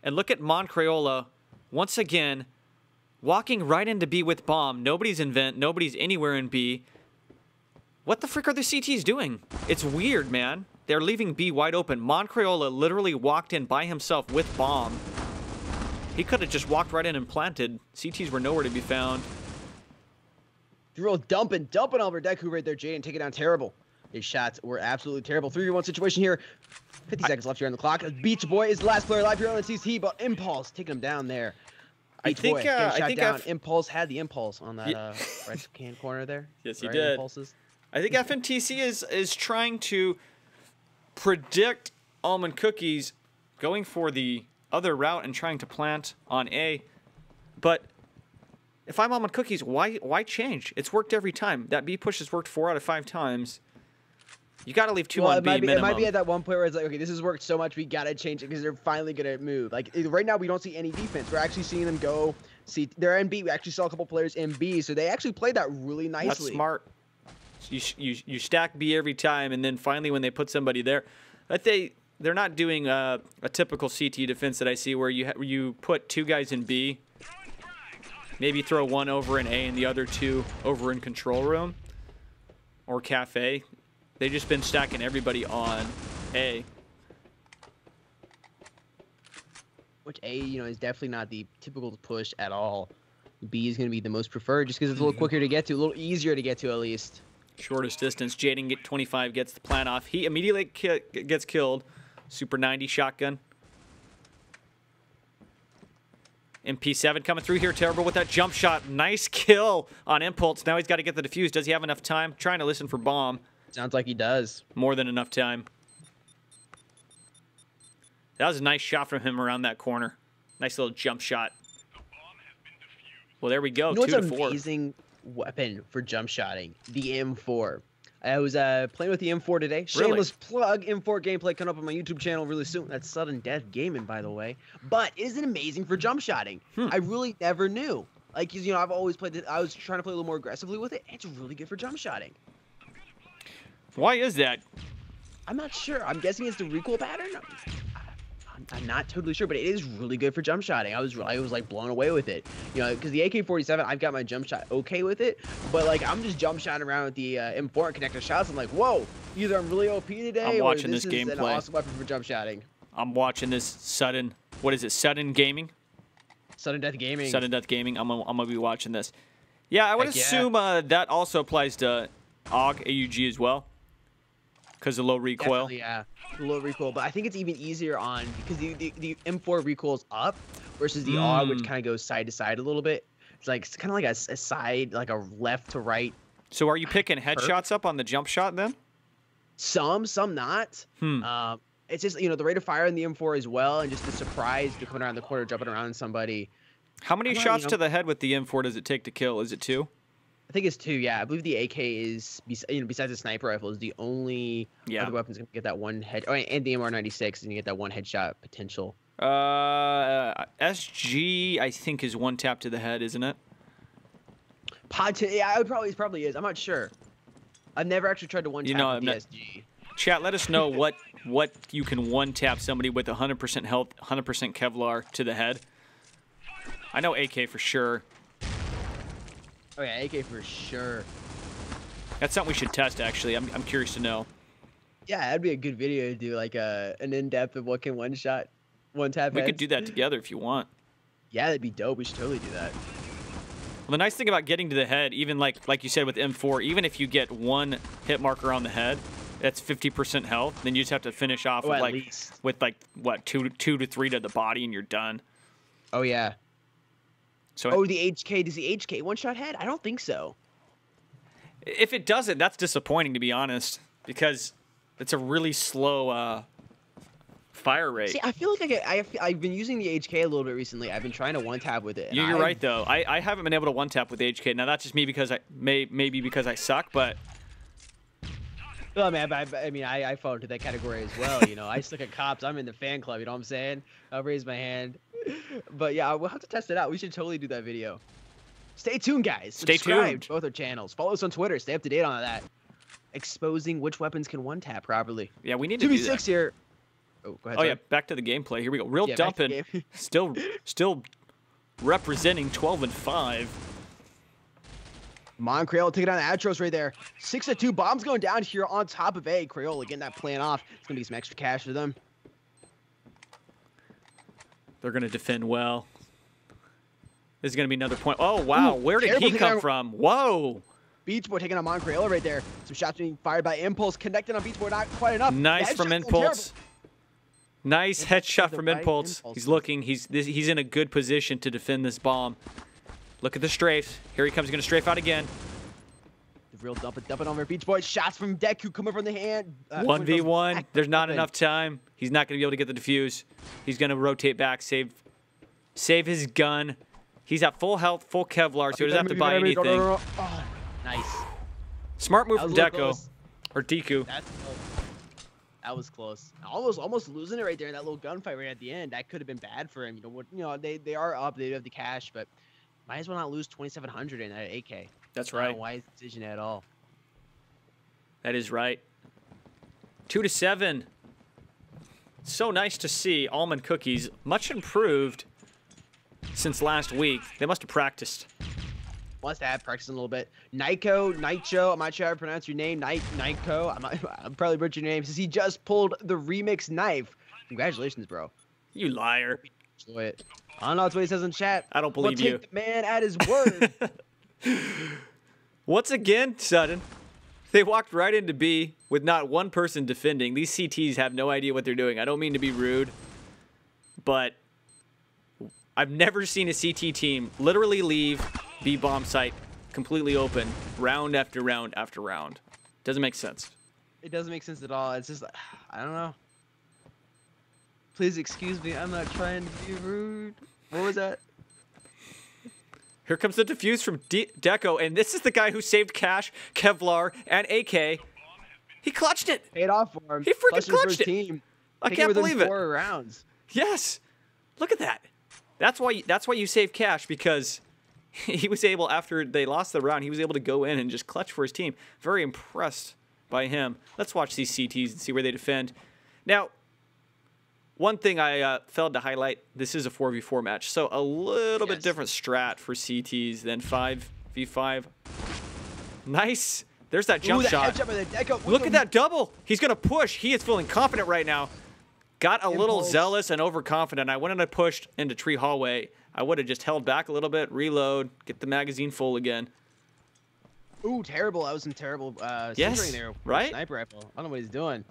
And look at Moncrayola once again. Walking right into B with bomb. Nobody's in vent. Nobody's anywhere in B. What the frick are the CTs doing? It's weird, man. They're leaving B wide open. Moncrayola literally walked in by himself with bomb. He could have just walked right in and planted. CTs were nowhere to be found. Real dumping Albert Deku right there, Jaden, taking down terrible. His shots were absolutely terrible. 3v1 situation here. 50 seconds left here on the clock. Beach Boy is the last player alive here on the TC, but Impulse taking him down there. I think Impulse had the impulse on that right hand corner there. Yes, he did. Impulses. I think FNTC is trying to predict Almond Cookies going for the other route and trying to plant on A. But if I'm Almond Cookies, why change? It's worked every time. That B push has worked 4 out of 5 times. You got to leave 2 on B minimum. It might be at that one point where it's like, okay, this has worked so much, we got to change it because they're finally going to move. Like, right now, we don't see any defense. We're actually seeing them go. They're in B. We actually saw a couple players in B, so they actually played that really nicely. That's smart. You stack B every time, and then finally when they put somebody there, they're not doing a typical CT defense that I see where you put 2 guys in B, maybe throw 1 over in A and the other 2 over in control room or cafe. They've just been stacking everybody on A. Which A, is definitely not the typical push at all. B is going to be the most preferred just because it's a little quicker to get to, a little easier to get to at least. Shortest distance. Jaden 25 gets the plan off. He immediately gets killed. Super 90 shotgun. MP7 coming through here. Terrible with that jump shot. Nice kill on Impulse. Now he's got to get the defuse. Does he have enough time? Trying to listen for bomb. Sounds like he does. More than enough time. That was a nice shot from him around that corner. Nice little jump shot. Well, there we go. 2 to 4. What's an amazing weapon for jump shotting? The M4. I was playing with the M4 today. Shameless plug. M4 gameplay coming up on my YouTube channel really soon. That's Sudden Death Gaming, by the way. But isn't it amazing for jump shotting? I really never knew. Like, I've always played it. I was trying to play a little more aggressively with it. It's really good for jump shotting. Why is that? I'm not sure. I'm guessing it's the recoil pattern. I'm not totally sure, but it is really good for jump shotting. I was like blown away with it, because the AK-47, I've got my jump shot okay with it, but like I'm just jump shotting around with the M4 and connector shots. I'm like, whoa, either I'm really OP today, I'm watching or this this is gameplay. an awesome weapon for jump shotting. I'm watching this Sudden. What is it? Sudden Gaming. Sudden Death Gaming. Sudden Death Gaming. I'm gonna be watching this. Yeah, I would assume that also applies to AUG as well. Because of low recoil. Definitely, yeah, low recoil. But I think it's even easier on because the M4 recoils up versus the AUG, which kind of goes side to side a little bit. It's kind of like a side, like a left to right. So are you picking headshots up on the jump shot then? Some not. It's just the rate of fire in the M4 as well, and just the surprise to coming around the corner, jumping around somebody. How many shots to the head with the M4 does it take to kill? Is it 2? I think it's 2, yeah. I believe the AK is, besides the sniper rifle, is the only other weapon's going to get that one head. Oh, and the MR96 is going to get that one headshot potential. SG, I think, is one tap to the head, isn't it? Yeah, it probably is. I'm not sure. I've never actually tried to one tap with the SG. Chat, let us know what you can one tap somebody with 100% health, 100% Kevlar to the head. I know AK for sure. Oh yeah, AK for sure. That's something we should test. Actually, I'm curious to know. Yeah, that'd be a good video to do, like an in-depth of what can one tap. We could do that together if you want. Yeah, that'd be dope. We should totally do that. Well, the nice thing about getting to the head, even like you said with M4, even if you get one hit marker on the head, that's 50% health. Then you just have to finish off with like what two to three to the body, and you're done. Oh yeah. So the HK, does the HK one-shot head? I don't think so. If it doesn't, that's disappointing, to be honest, because it's a really slow fire rate. See, I feel like I've been using the HK a little bit recently. I've been trying to one-tap with it. You're right, though. I haven't been able to one-tap with the HK. Now, that's just me because maybe because I suck, but... Well, man, I mean, I fall into that category as well. You know, I suck at cops. I'm in the fan club. You know what I'm saying? I'll raise my hand. But yeah, we'll have to test it out. We should totally do that video. Stay tuned, guys. Stay tuned. To both our channels. Follow us on Twitter. Stay up to date on that. Exposing which weapons can one tap properly. Yeah, we need to do that. 2v6 here. Oh, go ahead. Oh yeah, back to the gameplay. Here we go. Real dumping. still representing 12-5. Crayola taking down the Atros right there. 6-2. Bombs going down here on top of A. Crayola getting that plan off. It's gonna be some extra cash for them. They're gonna defend well. This is gonna be another point. Oh wow, where did he come from? Whoa! Beach Boy taking on Crayola right there. Some shots being fired by Impulse, connecting on Beach Boy, not quite enough. Nice from Impulse. Nice headshot from Impulse. He's looking. He's in a good position to defend this bomb. Look at the strafes. Here he comes. He's gonna strafe out again. The real dumping over Beach Boy. Shots from Deku coming from the hand. 1v1. There's not enough time. He's not gonna be able to get the defuse. He's gonna rotate back, save his gun. He's at full health, full Kevlar, so he doesn't have to buy anything. Oh, nice. Smart move from Deku. Or Deku. That was close. Almost losing it right there in that little gunfight right at the end. That could have been bad for him. You know, they are up. They do have the cash, but might as well not lose 2,700 in that AK. That's right. Not a wise decision at all. That is right. 2-7. So nice to see Almond Cookies much improved since last week. They must have practiced. Must have practiced a little bit. Nitro, I'm not sure how to pronounce your name. Nitro, I'm probably butchering your name since he just pulled the remix knife. Congratulations, bro. You liar. Enjoy it. I don't know what he says in chat. I don't believe you. Take the man at his word. Once again, Sudden, they walked right into B with not one person defending. These CTs have no idea what they're doing. I don't mean to be rude, but I've never seen a CT team literally leave B bomb site completely open round after round after round. Doesn't make sense. It doesn't make sense at all. It's just, I don't know. Please excuse me. I'm not trying to be rude. What was that? Here comes the defuse from Deco, and this is the guy who saved Cash, Kevlar, and AK. He clutched it. Paid off for him. He freaking clutched it. Team. I can't believe it. 4 rounds. Yes. Look at that. That's why you save Cash, because he was able, after they lost the round, he was able to go in and just clutch for his team. Very impressed by him. Let's watch these CTs and see where they defend. Now, one thing I failed to highlight, this is a 4v4 match, so a little bit different strat for CTs than 5v5. Nice. There's that jump shot. Look at that double. He's going to push. He is feeling confident right now. Got a little zealous and overconfident. I wouldn't have pushed into Tree Hallway. I would have just held back a little bit, reload, get the magazine full again. Ooh, terrible. That was some terrible centering there. Right? Sniper rifle. I don't know what he's doing.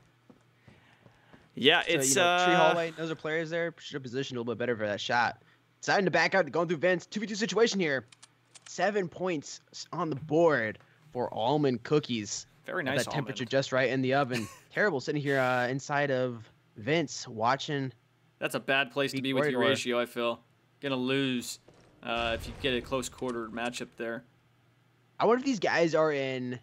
Yeah, so, it's Tree Hallway. Those are players there. Should have positioned a little bit better for that shot. Deciding to back out, going through vents. 2v2 situation here. 7 points on the board for Almond Cookies. Very nice. That temperature just right in the oven. Terrible sitting here inside of vents watching. That's a bad place to be with your ratio, I feel. Gonna lose if you get a close quarter matchup there. I wonder if these guys are in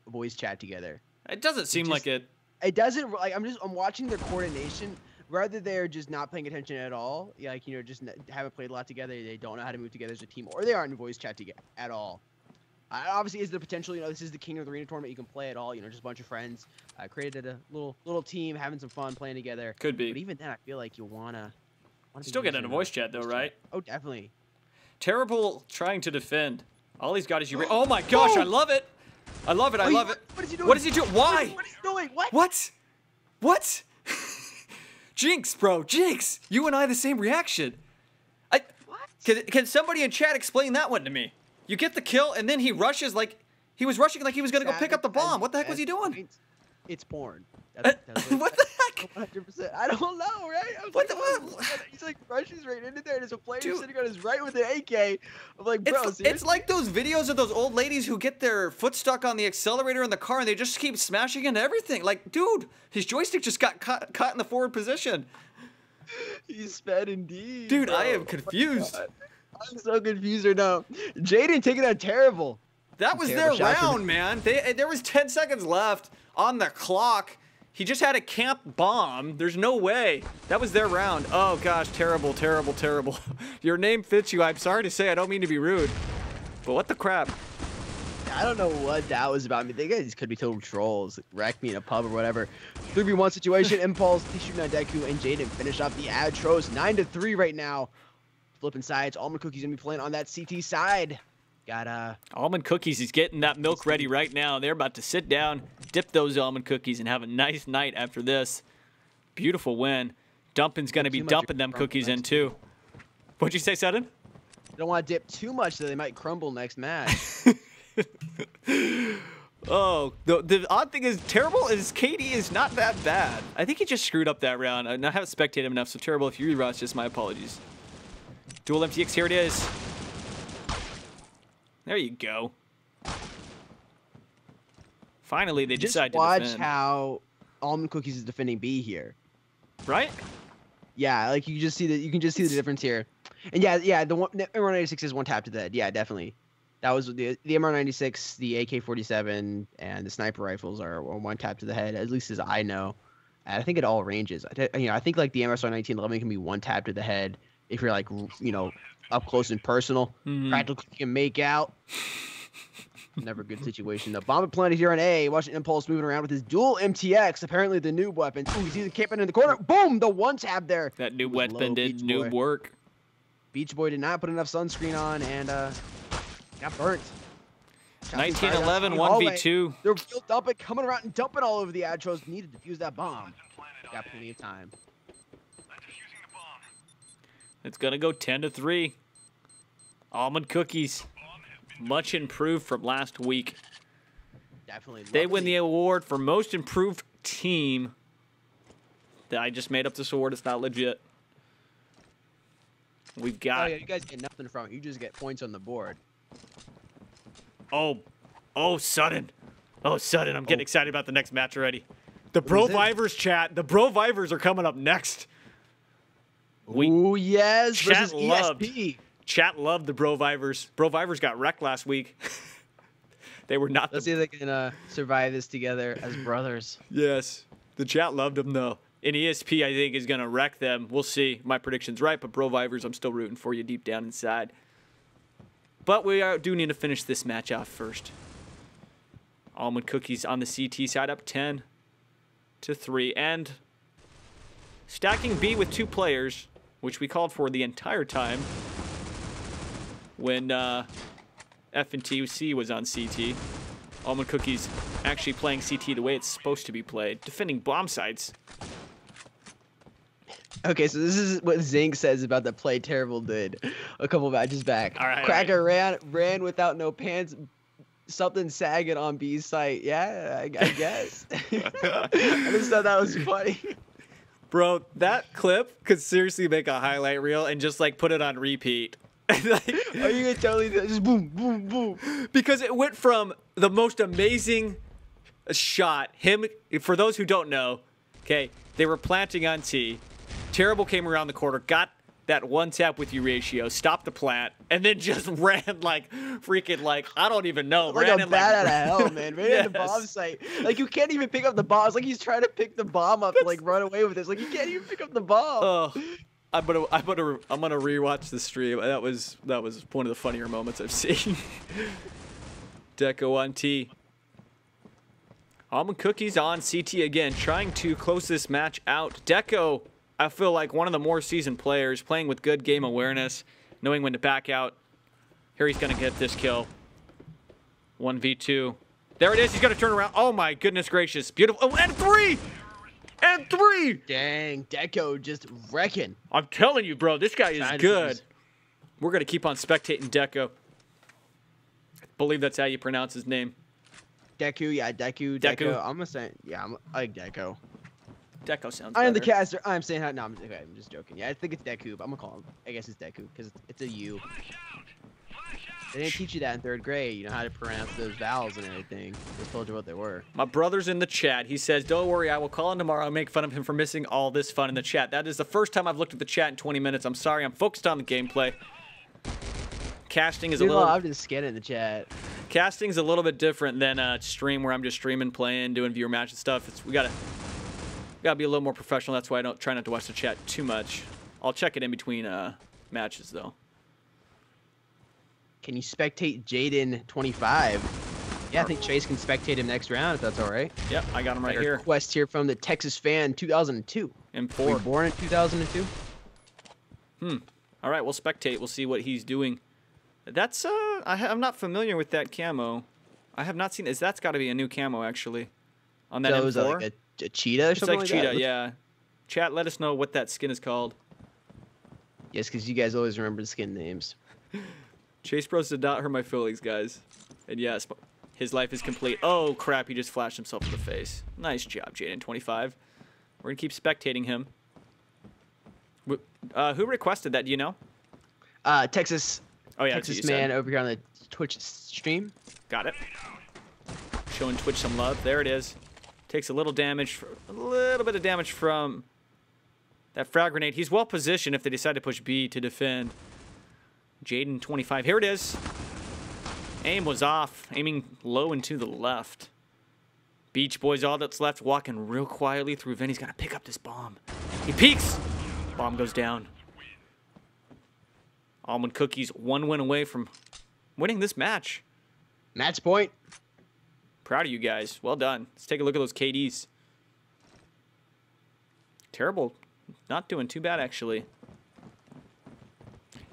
voice chat together. It doesn't seem like it. It doesn't, like, I'm watching their coordination, Whether they're just not paying attention at all, like just haven't played a lot together, they don't know how to move together as a team, or they aren't in voice chat together at all. Obviously, is the potential? This is the King of the Arena tournament. You can play it all. Just a bunch of friends. Created a little team, having some fun playing together. Could be. But even then, I feel like you wanna Still get into voice chat though, right? Oh, definitely. Terrible trying to defend. All he's got is you. Oh my gosh, I love it. I love it. I love it. What is he doing? What is he doing? Why? What is he doing? What? What? Jinx, bro. Jinx. You and I the same reaction. What? Can somebody in chat explain that one to me? You get the kill, and then he rushes like he was rushing like he was gonna go pick up the bomb. What the heck was he doing? It's porn. What the heck? 100%. I don't know, right? I was What like, the what? He's like rushes right into there, and there's a player Dude. sitting on his right with an AK. I'm like, bro, It's seriously? like those videos of those old ladies who get their foot stuck on the accelerator in the car and they just keep smashing into everything. Like, dude, his joystick just got caught in the forward position. He's sped indeed. Dude, bro. I am Oh my confused. God. I'm so confused right now. Jaden taking out terrible. That was their Terrible shot from- round, man. There was 10 seconds left on the clock. He just had a camp bomb. There's no way. That was their round. Oh, gosh. Terrible, terrible, terrible. Your name fits you. I'm sorry to say. I don't mean to be rude. But what the crap? I don't know what that was about. I mean, they guys could be total trolls. Wreck me in a pub or whatever. 3v1 situation. Impulse, T-Shooting Deku, and Jaden finish off the Atros. 9-3 right now. Flipping sides. Almond Cookie's going to be playing on that CT side. Got Almond Cookies is getting that milk ready right now. They're about to sit down, dip those almond cookies, and have a nice night after this. Beautiful win. Dumpin's going to be Too much dumping them crumble cookies in next too. What'd you say, Sudden? don't want to dip too much so they might crumble next match. Oh, the odd thing is, Terrible is KD is not that bad. I think he just screwed up that round. I haven't spectated him enough, so Terrible, if you rewatch this, my apologies. Dual MTX, here it is. There you go. Finally, they Just decide to watch defend. how Almond Cookies is defending B here. Right? Yeah, like you can just see the difference here. And yeah, the MR96 is one tap to the head. Yeah, definitely. That was the MR96, the AK-47, and the sniper rifles are one tap to the head, at least as I know. And I think at all ranges. I think like the MSR1911 can be one tap to the head if you're like up close and personal. Mhm. Practical you can make out. Never a good situation though. Bomb planted here on A. Watching Impulse moving around with his dual MTX, apparently the noob weapon. Ooh, he's either camping in the corner. Boom! The one tab there. That new Was weapon low, did Beach noob Boy. work. Beach Boy did not put enough sunscreen on and got burnt. 1911 Hallway. 1v2. They're real dumping, coming around and dumping all over the Atros. Need to defuse that bomb. Got plenty of time. It's gonna go 10-3. Almond Cookies, much improved from last week. Definitely. They win the award for most improved team. I just made up this award. It's not legit. We've Oh got. yeah, you guys get nothing from it. You just get points on the board. Oh, Sudden. Oh, Sudden. I'm getting excited about the next match already. The is it? Bro-Vivers chat. The Bro-Vivers are coming up next. Ooh, yes. Chat Versus loved. ESP. Chat loved the Bro-Vivers. Bro-Vivers got wrecked last week. They were not Let's the. see if they can survive this together as brothers. Yes. The chat loved them, though. And ESP, I think, is going to wreck them. We'll see. My prediction's right, but Bro-Vivers, I'm still rooting for you deep down inside. But we do need to finish this match off first. Almond Cookies on the CT side up 10-3. And stacking B with 2 players, which we called for the entire time when F&TC was on CT. Almond Cookies actually playing CT the way it's supposed to be played, defending bomb sites. Okay, so this is what Zink says about the play Terrible did a couple matches back. All right, Cracker ran without no pants, something sagging on B's site. Yeah, I guess. I just thought that was funny. Bro, that clip could seriously make a highlight reel and just like put it on repeat. Like, Are you gonna totally do that? Just boom, boom, boom? because it went from the most amazing shot. Him, for those who don't know, okay, they were planting on T. Terrible came around the corner, got that one tap with Euratio, stopped the plant, and then just ran like freaking like I don't even know. Like ran a in, bat out of hell, man. Right in the Yes. bomb site. Like you can't even pick up the bomb. It's like he's trying to pick the bomb up, and, like run away with it. It's like you can't even pick up the bomb. Oh, I'm gonna rewatch the stream. That was one of the funnier moments I've seen. Deco on T. Almond Cookies on CT again, trying to close this match out. Deco, I feel like one of the more seasoned players, playing with good game awareness, knowing when to back out. Here he's gonna get this kill. 1v2. There it is. He's gonna turn around. Oh my goodness gracious! Beautiful. Oh, and 3. And 3. Dang, Deco just wrecking. I'm telling you, bro, this guy is Trying to good. use- We're going to keep on spectating Deco. I believe that's how you pronounce his name. Deku, yeah, Deku. I'm gonna say, yeah, I like Deco. Deco sounds I am the better. caster. I'm saying how. No, I'm just joking. Yeah, I think it's Deku, but I'm gonna call him. I guess it's Deku because it's a U. They didn't teach you that in 3rd grade. You know how to pronounce those vowels and everything. They just told you what they were. My brother's in the chat. He says, don't worry, I will call him tomorrow and make fun of him for missing all this fun in the chat. That is the first time I've looked at the chat in 20 minutes. I'm sorry. I'm focused on the gameplay. Casting is a little... I'm just scanning the chat. Casting's a little bit different than a stream where I'm just streaming, playing, doing viewer match and stuff. We gotta be a little more professional. That's why I don't try not to watch the chat too much. I'll check it in between matches though. Can you spectate Jaden 25? Yeah, I think Chase can spectate him next round if that's all right. Yep, I got him right Got a here. request here from the Texas fan 2002. And Were you 4. born in 2002? All right, we'll spectate. We'll see what he's doing. That's I'm not familiar with that camo. I have not seen this. That's got to be a new camo actually. On that So M4. is that like a cheetah or It's something like like cheetah, that? yeah. Chat, let us know what that skin is called. Yes, because you guys always remember the skin names. Chase Bros did not hurt my feelings, guys. And yes, his life is complete. Oh crap! He just flashed himself in the face. Nice job, Jaden. 25. We're gonna keep spectating him. Who requested that? Do you know? Texas. Oh yeah, Texas it's you man said. over here on the Twitch stream. Got it. Showing Twitch some love. There it is. Takes a little damage, a little bit of damage from that frag grenade. He's well positioned if they decide to push B to defend. Jaden 25. Here it is. Aim was off. Aiming low and to the left. Beach Boys, all that's left, walking real quietly through Vin. He's got to pick up this bomb. He peeks. Bomb goes down. Almond Cookies 1 win away from winning this match. Match point. Proud of you guys. Well done. Let's take a look at those KDs. Terrible. Not doing too bad, actually.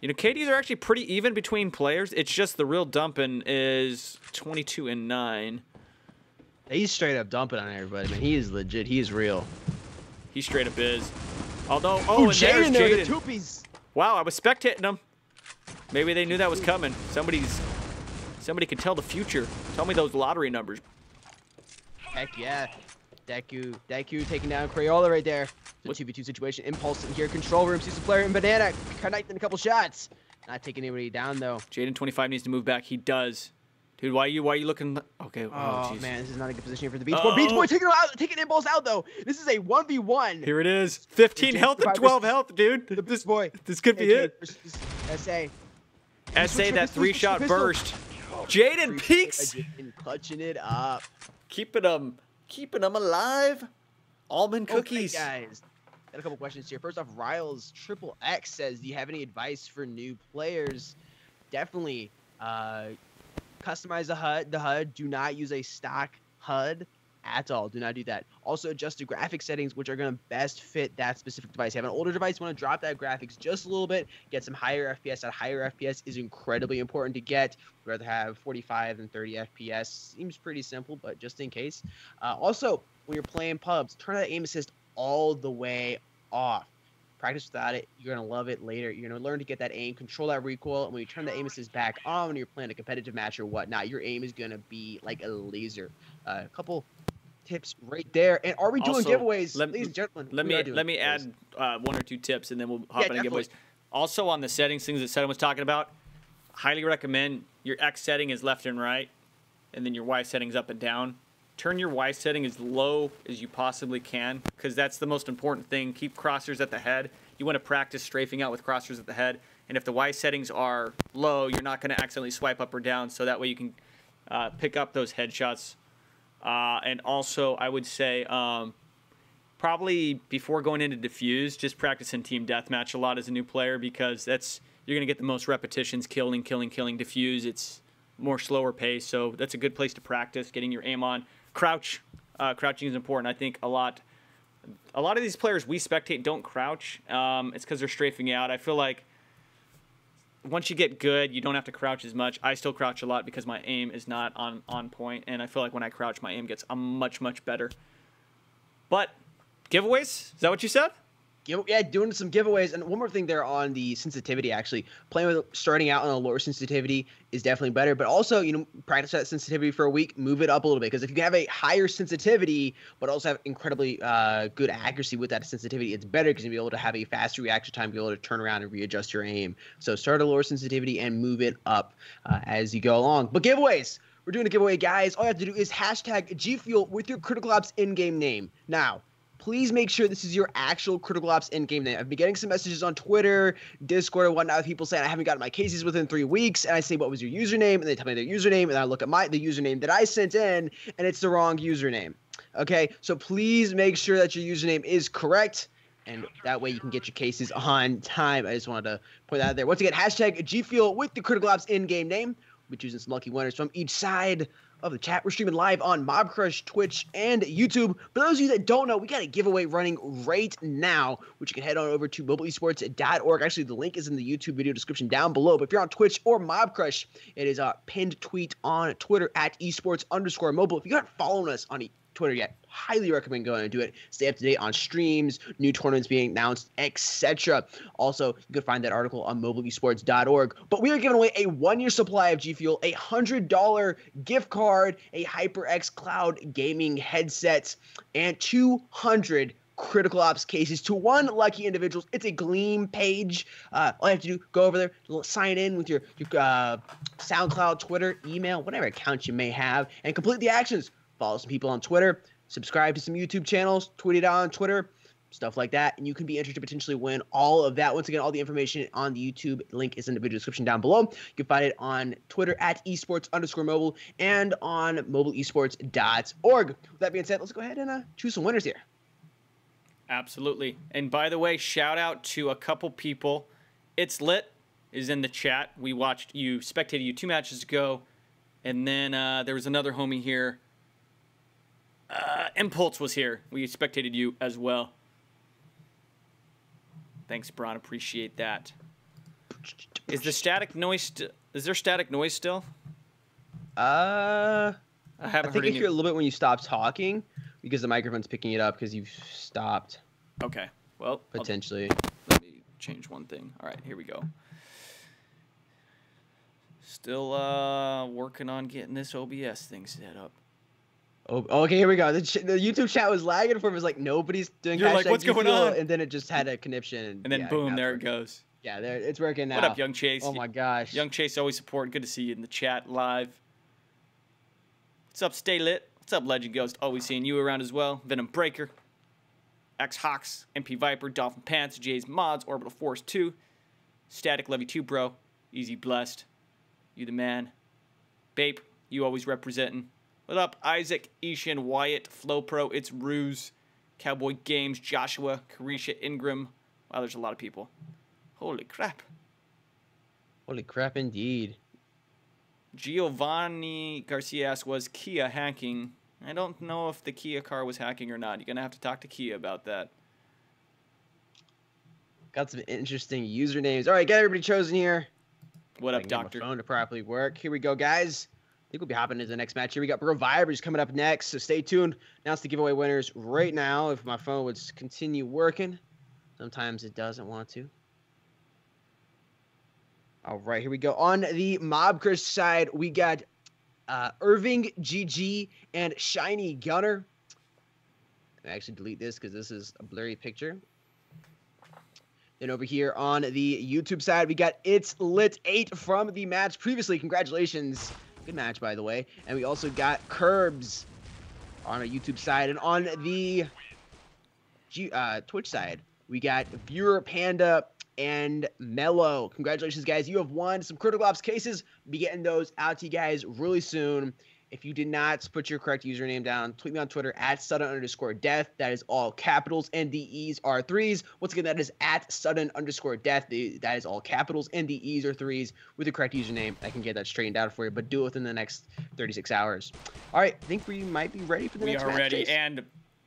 You know, KDs are actually pretty even between players. It's just the real dumping is 22 and 9. He's straight up dumping on everybody, man. He is legit. He is real. He straight up is. Although, Ooh, and there's Jaden there, the Jaden. Toopies. Wow, I was spectating him. Maybe they knew that was coming. Somebody can tell the future. Tell me those lottery numbers. Heck yeah. Deku taking down Crayola right there. It's a 2v2 situation. Impulse in here. Control room. Sees a player in Banana. Connecting a couple shots. Not taking anybody down, though. Jaden 25 needs to move back. He does. Dude, why are you looking? Okay. Oh, jeez. man. This is not a good position here for the Beach Boy. Beach Boy taking Impulse out, though. This is a 1v1. Here it is. 15 health and 12 health, dude. The Beach Boy. This could be it. SA. SA, that 3-shot burst. Jaden peaks. Clutching it up. Keeping them alive. Almond cookies. Okay, guys. Got a couple questions here. First off, Riles Triple X says, "Do you have any advice for new players?" Definitely, customize the HUD. Do not use a stock HUD at all. Do not do that. Also, adjust the graphic settings, which are going to best fit that specific device. You have an older device, you want to drop that graphics just a little bit, get some higher FPS. That higher FPS is incredibly important to get. We'd rather have 45 than 30 FPS. Seems pretty simple, but just in case. Also, when you're playing pubs, turn that aim assist all the way off. Practice without it. You're going to love it later. You're going to learn to get that aim, control that recoil, and when you turn the aim assist back on when you're playing a competitive match or whatnot, your aim is going to be like a laser. A couple tips right there. And are we doing Also, giveaways? let- Ladies and gentlemen, Let we are doing me giveaways. add 1 or 2 tips, and then we'll hop into definitely. giveaways. Also, on the settings, things that Seddon was talking about, highly recommend your X setting is left and right, and then your Y setting's up and down. Turn your Y setting as low as you possibly can, because that's the most important thing. Keep crosshairs at the head. you want to practice strafing out with crosshairs at the head. And if the Y settings are low, you're not going to accidentally swipe up or down, so that way you can pick up those headshots. And also, I would say probably before going into Diffuse, just practice in Team Deathmatch a lot as a new player, because you're going to get the most repetitions, killing. Diffuse, it's more slower pace, so that's a good place to practice, getting your aim on. Crouching is important. I think a lot of these players we spectate don't crouch. It's because they're strafing out. I feel like once you get good, you don't have to crouch as much. I still crouch a lot because my aim is not on point, and I feel like when I crouch, my aim gets much better. But giveaways? Is that what you said? Yeah, doing some giveaways. And one more thing there on the sensitivity, actually. Starting out on a lower sensitivity is definitely better. But also, practice that sensitivity for a week, move it up a little bit. Because if you have a higher sensitivity, but also have incredibly good accuracy with that sensitivity, it's better because you'll be able to have a faster reaction time, be able to turn around and readjust your aim. So start at a lower sensitivity and move it up as you go along. But giveaways. We're doing a giveaway, guys. All you have to do is hashtag GFuel with your Critical Ops in-game name. Now, please make sure this is your actual Critical Ops in-game name. I've been getting some messages on Twitter, Discord, and whatnot with people saying I haven't gotten my cases within 3 weeks, and I say, what was your username? And they tell me their username, and I look at the username that I sent in, and it's the wrong username. Okay, so please make sure that your username is correct, and that way you can get your cases on time. I just wanted to point that out there. Once again, hashtag GFuel with the Critical Ops in-game name. We'll be choosing some lucky winners from each side of the chat. We're streaming live on Mobcrush, Twitch, and YouTube. For those of you that don't know, we got a giveaway running right now, which you can head on over to mobileesports.org. Actually, the link is in the YouTube video description down below. But if you're on Twitch or Mobcrush, it is a pinned tweet on Twitter at esports_mobile. If you aren't following us on Twitter yet, highly recommend going and do it. Stay up to date on streams, new tournaments being announced, etc. Also, you can find that article on mobileesports.org. But we are giving away a 1-year supply of G Fuel, a $100 gift card, a HyperX Cloud gaming headset, and 200 Critical Ops cases to one lucky individual. It's a Gleam page. All you have to do, go over there, sign in with your SoundCloud, Twitter, email, whatever account you may have, and complete the actions. Follow some people on Twitter, subscribe to some YouTube channels, tweet it out on Twitter, stuff like that, and you can be entered to potentially win all of that. Once again, all the information on the YouTube link is in the video description down below. You can find it on Twitter at esports_mobile and on mobileesports.org. With that being said, let's go ahead and choose some winners here. Absolutely. And by the way, shout out to a couple people. It's Lit is in the chat. We spectated you 2 matches ago, and then there was another homie here. Impulse was here. We spectated you as well. Thanks, Braun. Appreciate that. Is there static noise still? I haven't think heard I hear a little bit when you stop talking because the microphone's picking it up because you've stopped. Okay. Well, potentially. Let me change one thing. All right, here we go. Still working on getting this OBS thing set up. Oh, okay, here we go. The YouTube chat was lagging for me. It was like nobody's doing. You're like, what's going on? And then it just had a conniption. And then boom, there it goes. Yeah, it's working now. What up, Young Chase? Oh my gosh. Young Chase, always support. Good to see you in the chat live. What's up, Stay Lit? What's up, Legend Ghost? Always seeing you around as well. Venom Breaker, X Hawks, MP Viper, Dolphin Pants, Jay's Mods, Orbital Force 2, Static Levy 2, bro. Easy Blessed. You the man. Bape, you always representing. What up, Isaac, Ishan, Wyatt, Flow Pro, It's Ruse, Cowboy Games, Joshua, Carisha, Ingram. Wow, there's a lot of people. Holy crap. Holy crap, indeed. Giovanni Garcia asked, was Kia hacking? I don't know if the Kia car was hacking or not. You're going to have to talk to Kia about that. Got some interesting usernames. All right, got everybody chosen here. What up, Doctor? Phone to properly work. Here we go, guys. I think we'll be hopping into the next match here. We got Bro Vibers coming up next, so stay tuned. Announce the giveaway winners right now. If my phone would continue working, sometimes it doesn't want to. All right, here we go. On the Mobcrush side, we got Irving GG and Shiny Gunner. I actually delete this because this is a blurry picture. Then over here on the YouTube side, we got It's Lit 8 from the match previously. Congratulations. Good match, by the way. And we also got Curbs on our YouTube side. And on the Twitch side, We got Viewer, Panda, and Mello. Congratulations, guys. You have won some Critical Ops cases. Be getting those out to you guys really soon. If you did not put your correct username down, tweet me on Twitter at @sudden_death. That is all capitals, and the E's are threes. Once again, that is at @sudden_death. That is all capitals, and the E's are threes with the correct username. I can get that straightened out for you, but do it within the next 36 hours. All right, I think we might be ready for the next match. We are ready. Chase. And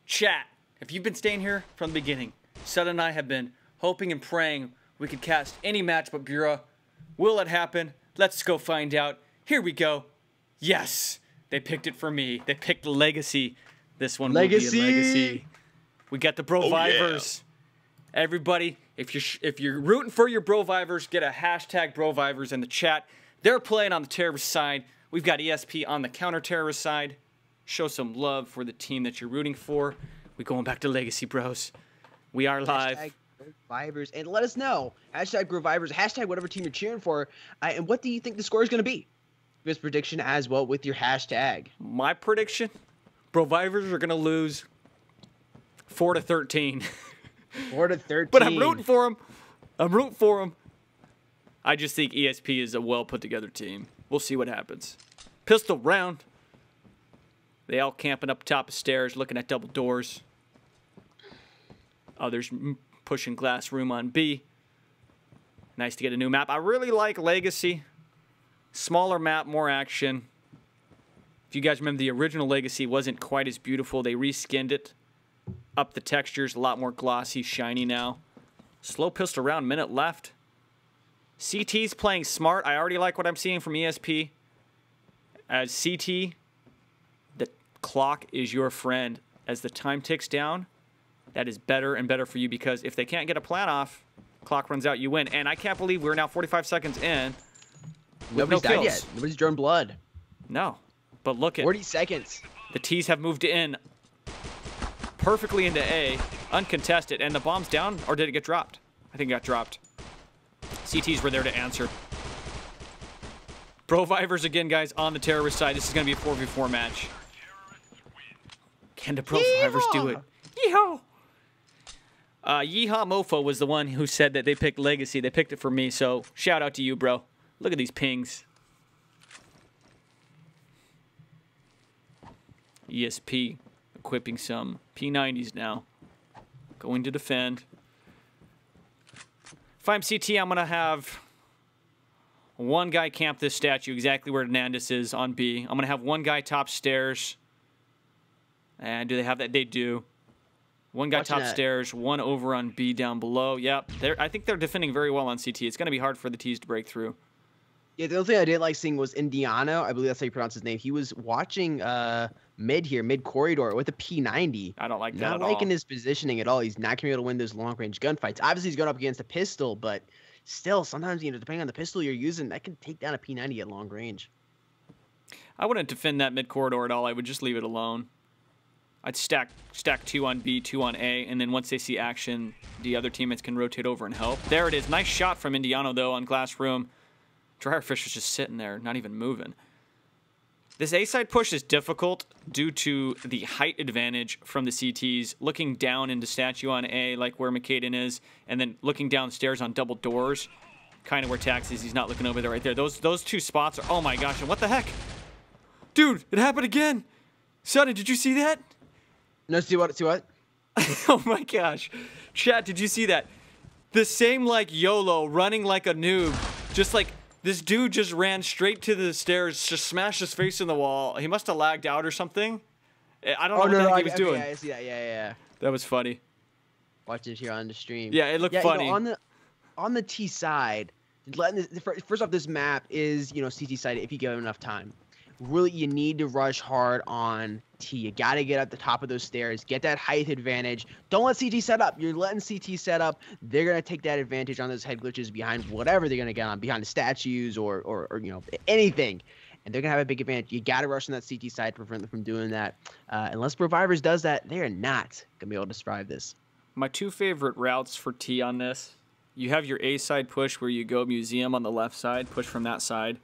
chat, if you've been staying here from the beginning, Sudden and I have been hoping and praying we could cast any match but Bura. Will it happen? Let's go find out. Here we go. Yes. They picked it for me. They picked Legacy. This one will be a Legacy. We got the Brovivers. Yeah. Everybody, if you're rooting for your Brovivers, get a hashtag Brovivers in the chat. They're playing on the terrorist side. We've got ESP on the counter-terrorist side. Show some love for the team that you're rooting for. We're going back to Legacy, bros. We are live. Hashtag Brovivers, and let us know. Hashtag Brovivers. Hashtag whatever team you're cheering for. And what do you think the score is going to be? This prediction as well with your hashtag. My prediction, Brovivers are going to lose 4-13. 4-13. But I'm rooting for them. I just think ESP is a well put together team. We'll see what happens. Pistol round. They all camping up top of stairs, looking at double doors. Others pushing glass room on B. Nice to get a new map. I really like Legacy. Smaller map, more action. If you guys remember, the original Legacy wasn't quite as beautiful. They reskinned it. Up the textures, a lot more glossy, shiny now. Slow pistol round, minute left. CT's playing smart. I already like what I'm seeing from ESP. As CT, the clock is your friend. As the time ticks down, that is better and better for you because if they can't get a plan off, clock runs out, you win. And I can't believe we're now 45 seconds in. Nobody's no died kills. yet. Nobody's drawn blood. No. But look at 40 seconds. the T's have moved in perfectly into A, uncontested, and the bomb's down, or did it get dropped? I think it got dropped. CTs were there to answer. Brovivers again, guys, on the terrorist side. This is going to be a 4v4 match. Can the Brovivers do it? Yeehaw! Yeehaw Mofo was the one who said that they picked Legacy. They picked it for me, so shout out to you, bro. Look at these pings. ESP equipping some P90s now. Going to defend. If I'm CT, I'm going to have one guy camp this statue exactly where Hernandez is on B. I'm going to have one guy top stairs. And do they have that? They do. One guy top stairs, one over on B down below. Yep. I think they're defending very well on CT. It's going to be hard for the T's to break through. Yeah, the only thing I didn't like seeing was Indiano. I believe that's how you pronounce his name. He was watching mid corridor with a P90. I don't like that not at all. Not liking his positioning at all. He's not going to be able to win those long-range gunfights. Obviously, he's going up against a pistol, but still, sometimes, depending on the pistol you're using, that can take down a P90 at long range. I wouldn't defend that mid-corridor at all. I would just leave it alone. I'd stack 2 on B, 2 on A, and then once they see action, the other teammates can rotate over and help. There it is. Nice shot from Indiano, though, on glass room. Dryerfish was just sitting there, not even moving. This A-side push is difficult due to the height advantage from the CTs, looking down into statue on A, like where McCaden is, and then looking downstairs on double doors, kind of where Tax is. He's not looking over there right there. Those two spots are, oh my gosh, and what the heck? Dude, it happened again. Sonny, did you see that? No, see what? Oh my gosh. Chat, did you see that? The same like YOLO, running like a noob, just like, this dude just ran straight to the stairs, just smashed his face in the wall. He must have lagged out or something. I don't know what the heck he was doing. Yeah, I see that. Yeah. That was funny. Watch it here on the stream. Yeah, it looked funny. On the T side, first off, this map is CT side if you give it enough time. Really, you need to rush hard on T. You got to get up the top of those stairs, get that height advantage. Don't let CT set up. You're letting CT set up. They're going to take that advantage on those head glitches behind whatever they're going to get on, behind the statues or anything. And they're going to have a big advantage. You got to rush on that CT side to prevent them from doing that. Unless Brovivers does that, they are not going to be able to survive this. My two favorite routes for T on this, you have your A side push where you go museum on the left side, push from that side.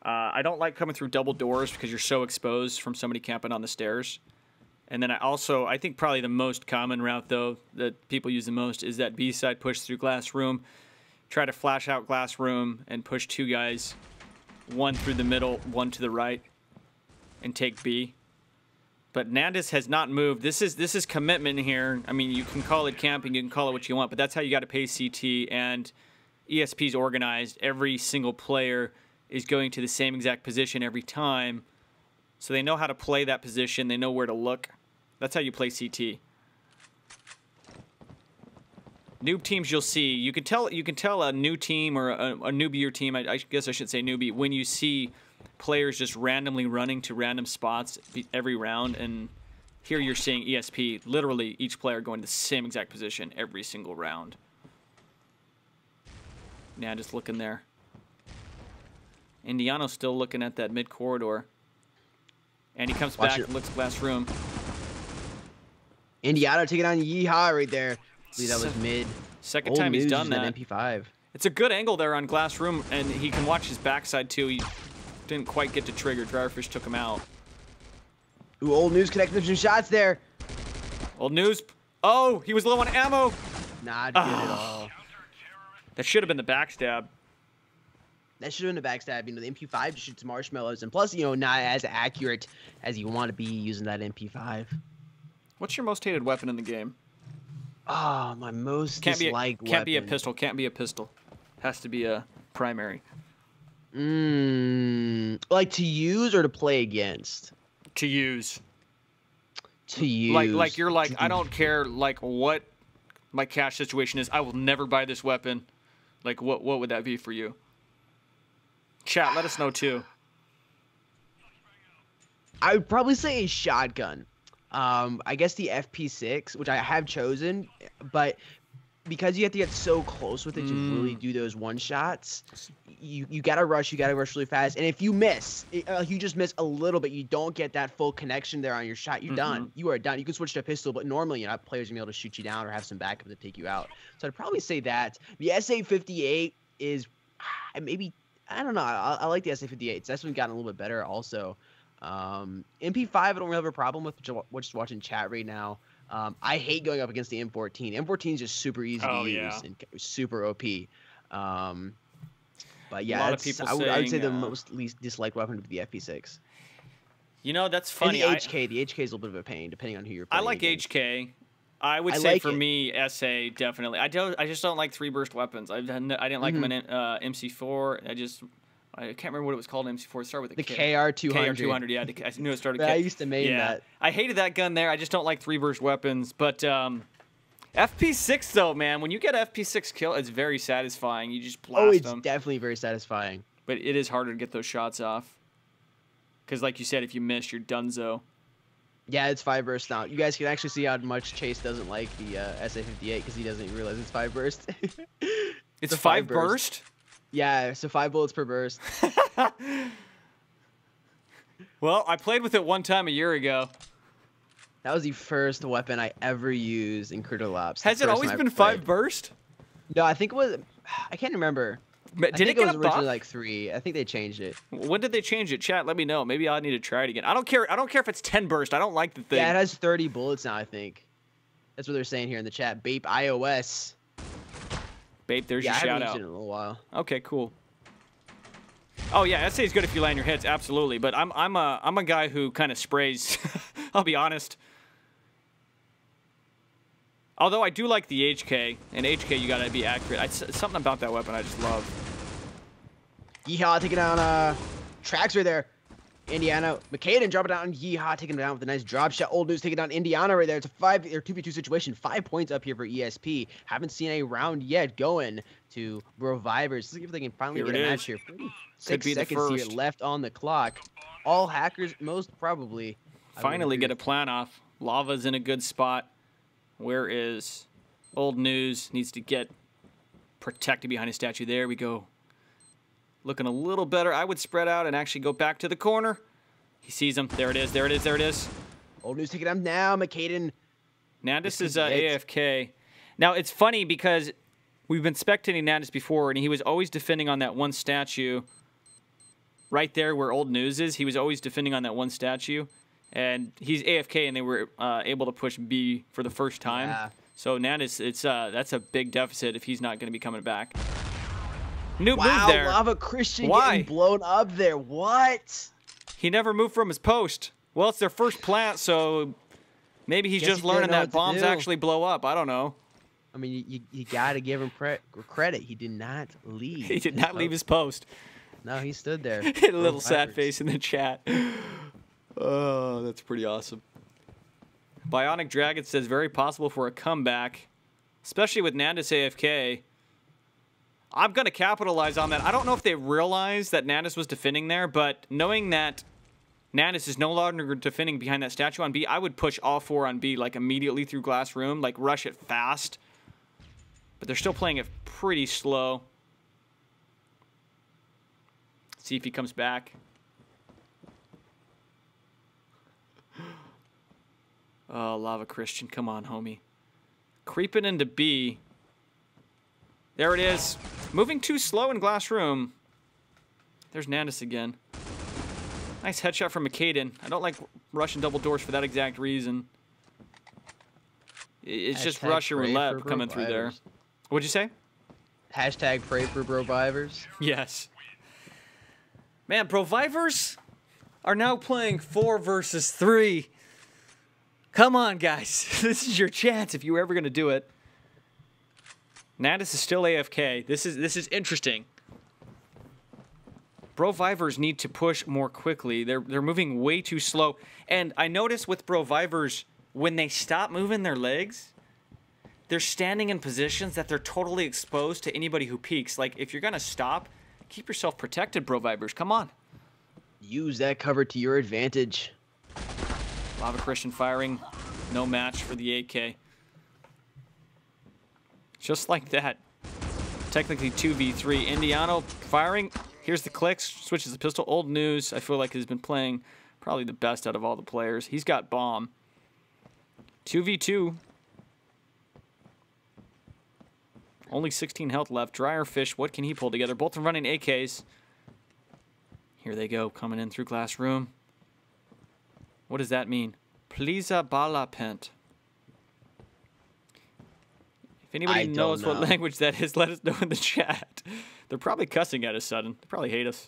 I don't like coming through double doors because you're so exposed from somebody camping on the stairs. And then I think probably the most common route, though, that people use the most is that B side push through glass room. Try to flash out glass room and push 2 guys, 1 through the middle, 1 to the right, and take B. But Nandis has not moved. This is commitment here. I mean, you can call it camping, you can call it what you want, but that's how you got to pay CT. And ESP's organized. Every single player is going to the same exact position every time, so they know how to play that position. They know where to look. That's how you play CT. Noob teams you'll see. You can tell a new team or a newbie team. I guess I should say newbie when you see players just randomly running to random spots every round, and here you're seeing ESP literally each player going to the same exact position every single round. Yeah, just looking there. Indiano's still looking at that mid corridor, and he comes back and looks glass room. Indiana taking on Yeehaw right there. I believe that was mid. Second time he's done that. MP5. It's a good angle there on glass room, and he can watch his backside too. He didn't quite get to trigger. Driverfish took him out. Ooh, Old News connecting some shots there. Old News. Oh, he was low on ammo. Not good at all. That should have been the backstab. That should have been a backstab. You know, the MP5 just shoots marshmallows, and plus, you know, not as accurate as you want to be using that MP5. What's your most hated weapon in the game? Oh, my most disliked weapon. Can't be a pistol. Can't be a pistol. Has to be a primary. Like to use or to play against? To use. To use. Like you're like, I don't care like what my cash situation is. I will never buy this weapon. Like what would that be for you? Chat, let us know too. I would probably say a shotgun. I guess the FP6, which I have chosen, but because you have to get so close with it to really do those one shots, you gotta rush. You gotta rush really fast. And if you miss, you just miss a little bit, you don't get that full connection there on your shot. You're done. You are done. You can switch to a pistol, but normally you're not players gonna be able to shoot you down or have some backup to take you out. So I'd probably say that the SA58 is maybe. I don't know. I like the SA58. It's definitely gotten a little bit better also. MP5 I don't really have a problem with. We're just watching chat right now. I hate going up against the M14. M14 is just super easy to use and super OP. But yeah, a lot of people I would say the least disliked weapon would be the FP6. You know, that's funny. And the HK. The HK is a little bit of a pain depending on who you're playing. I like against. HK. I would say for me, SA definitely. I just don't like 3-burst weapons. I didn't like them in MC4. I can't remember what it was called in MC4. It started with the KR200. KR200, yeah. I knew it started. I used to main that. I hated that gun there. I just don't like 3-burst weapons. But FP6 though, man, when you get FP6 kill, it's very satisfying. You just blast them. Oh, it's definitely very satisfying. But it is harder to get those shots off. Because like you said, if you miss, you're donezo. Yeah, it's 5 burst now. You guys can actually see how much Chase doesn't like the SA58 because he doesn't realize it's 5 burst. It's 5 burst? Yeah, so 5 bullets per burst. Well, I played with it one time a year ago. That was the first weapon I ever used in Critterlops. Ops. Has it always been 5 burst? No, I think it was. I can't remember. But did it get was originally like 3. I think they changed it. When did they change it? Chat, let me know. Maybe I need to try it again. I don't care if it's 10 burst. I don't like the thing. Yeah, it has 30 bullets now, I think. That's what they're saying here in the chat. Bape iOS. Bape, there's your shout out. I haven't used it in a little while. Okay, cool. Oh yeah, SA is good if you land your hits, absolutely. But I'm a guy who kind of sprays. I'll be honest. Although I do like the HK, and HK you gotta be accurate. Something about that weapon I just love. Yeehaw taking down Tracks right there. Indiana. McCaden dropping down. Yeehaw taking him down with a nice drop shot. Old News taking down Indiana right there. It's a 2v2 situation. 5 points up here for ESP. Haven't seen a round yet going to Brovibers. Let's see if they can finally get a match here. 6 seconds here left on the clock. All hackers, most probably. Finally get a plan off. Lava's in a good spot. Where is Old News? Needs to get protected behind a statue. There we go. Looking a little better. I would spread out and actually go back to the corner. He sees him. There it is. There it is. There it is. Old News taking him down. McCaden. Nandis is AFK. Now, it's funny because we've been spectating Nandis before, and he was always defending on that one statue. Right there where Old News is, he was always defending on that one statue. And he's AFK, and they were able to push B for the first time. Yeah. So Nandis, that's a big deficit if he's not going to be coming back. Noob Wow, move there. Lava Christian Why? getting blown up there. What? He never moved from his post. Well, it's their first plant, so maybe he's Guess just he didn't learning know that what to bombs do. actually blow up. I don't know. I mean, you got to give him credit. He did not leave. He did not leave his post. No, he stood there. Hit a little Bro sad Vipers. face in the chat. Oh, that's pretty awesome. Bionic Dragon says very possible for a comeback, especially with Nandis AFK. I'm going to capitalize on that. I don't know if they realized that Nandis was defending there, but knowing that Nandis is no longer defending behind that statue on B, I would push all 4 on B like immediately through glass room, like rush it fast. But they're still playing it pretty slow. See if he comes back. Oh, Lava Christian, come on, homie. Creeping into B. There it is. Moving too slow in glass room. There's Nandis again. Nice headshot from McCaden. I don't like rushing double doors for that exact reason. It's just Hashtag Russian pray roulette for coming through there. Brovivers. What'd you say? Hashtag pray for Brovivers. Yes. Man, Brovivers are now playing 4 versus 3. Come on, guys. This is your chance if you were ever going to do it. Nandis is still AFK. This is interesting. Brovivers need to push more quickly. They're moving way too slow. And I notice with Brovivers, when they stop moving their legs, they're standing in positions that they're totally exposed to anybody who peeks. Like, if you're going to stop, keep yourself protected, Brovivers. Come on. Use that cover to your advantage. Lava Christian firing. No match for the AK. Just like that. Technically 2v3. Indiano firing. Here's the clicks. Switches the pistol. Old News, I feel like, has been playing probably the best out of all the players. He's got bomb. 2v2. Only 16 health left. Dryer Fish, what can he pull together? Both are running AKs. Here they go, coming in through glass room. What does that mean? Pliza bala pent. If anybody I don't knows what know. language that is, let us know in the chat. They're probably cussing at us sudden. They probably hate us.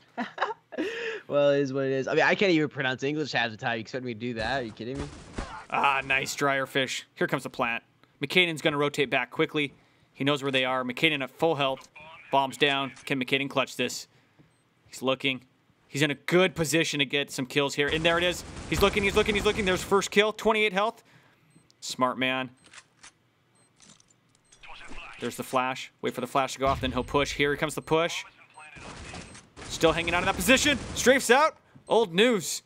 Well, it is what it is. I mean, I can't even pronounce English half the time. You expect me to do that? Are you kidding me? Ah, nice Dryer Fish. Here comes the plant. McCaden's going to rotate back quickly. He knows where they are. McCaden at full health. Bombs down. Can McCaden clutch this? He's looking. He's in a good position to get some kills here. And there it is. He's looking, he's looking, he's looking. There's first kill. 28 health. Smart man. There's the flash. Wait for the flash to go off, then he'll push. Here comes the push. Still hanging out in that position. Strafes out. Old News.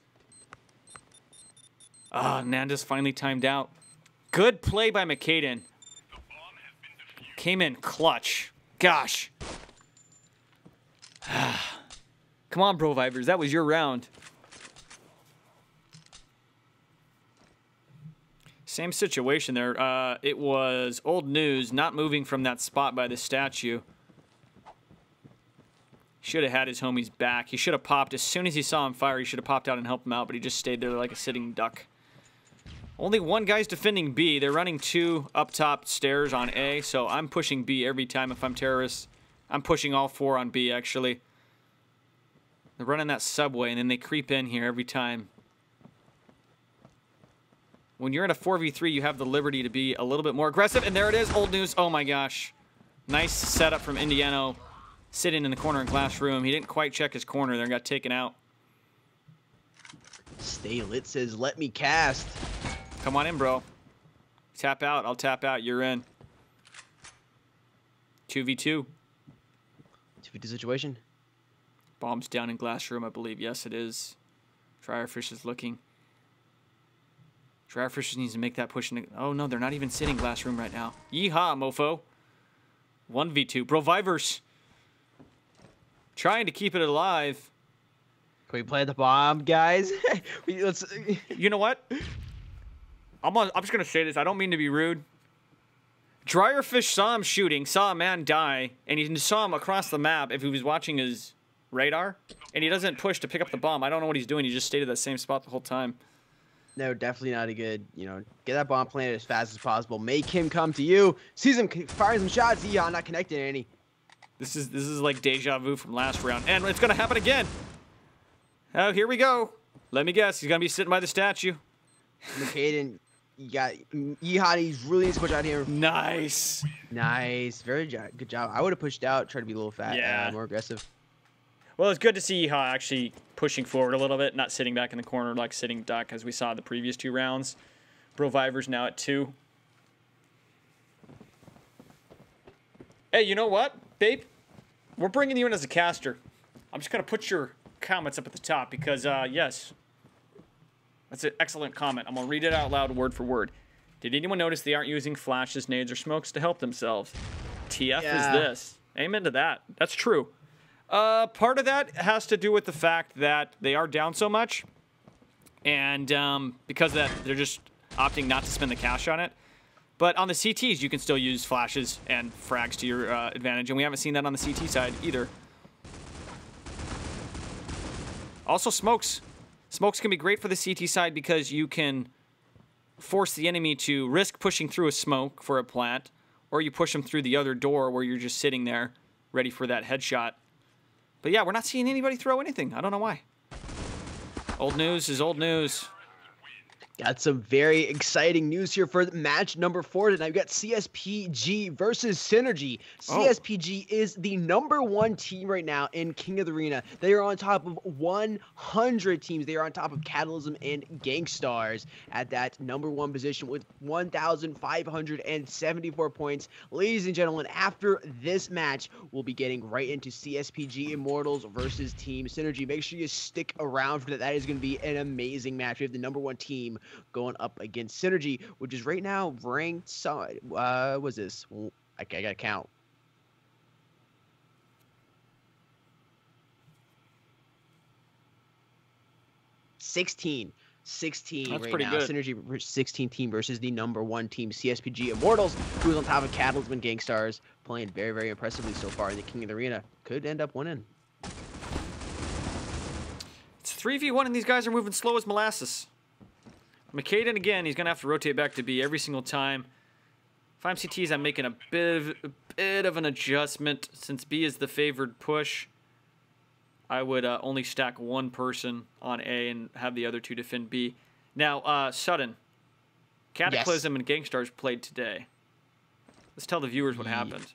Ah, Nandis finally timed out. Good play by McCaden. Came in clutch. Gosh. Come on, Brovivers. That was your round. Same situation there. It was Old News not moving from that spot by the statue. Should have had his homies back. He should have popped. As soon as he saw him fire, he should have popped out and helped him out, but he just stayed there like a sitting duck. Only one guy's defending B. They're running 2 up top stairs on A, so I'm pushing B every time if I'm terrorist. I'm pushing all 4 on B, actually. They're running that subway, and then they creep in here every time. When you're in a 4v3, you have the liberty to be a little bit more aggressive, and there it is, Old News. Oh my gosh. Nice setup from Indiano, sitting in the corner in glass room. He didn't quite check his corner there and got taken out. Stay Lit says, let me cast. Come on in, bro. Tap out. I'll tap out. You're in. 2v2. 2v2 situation. Bombs down in glass room, I believe. Yes, it is. Dryerfish is looking. Dryerfish needs to make that push. Oh, no, they're not even sitting glass room right now. Yeehaw, mofo. 1v2. Brovivers. Trying to keep it alive. Can we play the bomb, guys? Let's. You know what? I'm just going to say this. I don't mean to be rude. Dryerfish saw him shooting, saw a man die, and he saw him across the map if he was watching his radar, and he doesn't push to pick up the bomb. I don't know what he's doing. He just stayed at that same spot the whole time. No, definitely not a good, get that bomb planted as fast as possible. Make him come to you. Sees him fire some shots. Yeah, not connected any. This is like deja vu from last round. And it's going to happen again. Oh, here we go. Let me guess. He's going to be sitting by the statue. McCaden, you got Yeehaw. He's really needs to push out here. Nice. Nice. Very good job. I would have pushed out, tried to be a little fat, Yeah. more aggressive. Well, it's good to see Yeehaw actually pushing forward a little bit, not sitting back in the corner like sitting duck as we saw the previous 2 rounds. Broviver's now at 2. Hey, you know what, babe? We're bringing you in as a caster. I'm just going to put your comments up at the top because, yes, that's an excellent comment. I'm going to read it out loud word for word. Did anyone notice they aren't using flashes, nades, or smokes to help themselves? TF is this. Amen to that. That's true. Part of that has to do with the fact that they are down so much, and because of that, they're just opting not to spend the cash on it. But on the CTs, you can still use flashes and frags to your advantage, and we haven't seen that on the CT side either. Also, smokes. Smokes can be great for the CT side because you can force the enemy to risk pushing through a smoke for a plant, or you push them through the other door where you're just sitting there ready for that headshot. But yeah, we're not seeing anybody throw anything. I don't know why. Old news is old news. Got some very exciting news here for match number 4 tonight. We've got CSPG versus Synergy. CSPG is the #1 team right now in King of the Arena. They are on top of 100 teams. They are on top of Catalysm and Gangstars at that #1 position with 1,574 points. Ladies and gentlemen, after this match, we'll be getting right into CSPG Immortals versus Team Synergy. Make sure you stick around for that. That is going to be an amazing match. We have the #1 team going up against Synergy, which is right now ranked. What's this? I gotta count. Sixteen That's right pretty now. good. Synergy 16 team versus the #1 team, CSPG Immortals, who's on top of Catalysm and Gangstars, playing very, very impressively so far in the King of the Arena. Could end up winning. It's 3v1 and these guys are moving slow as molasses. McCaden, again, he's going to have to rotate back to B every single time. If I'm CTs, I'm making a bit of an adjustment. Since B is the favored push, I would only stack 1 person on A and have the other 2 defend B. Now, Sudden, Cataclysm and Gangstars played today. Let's tell the viewers what happened.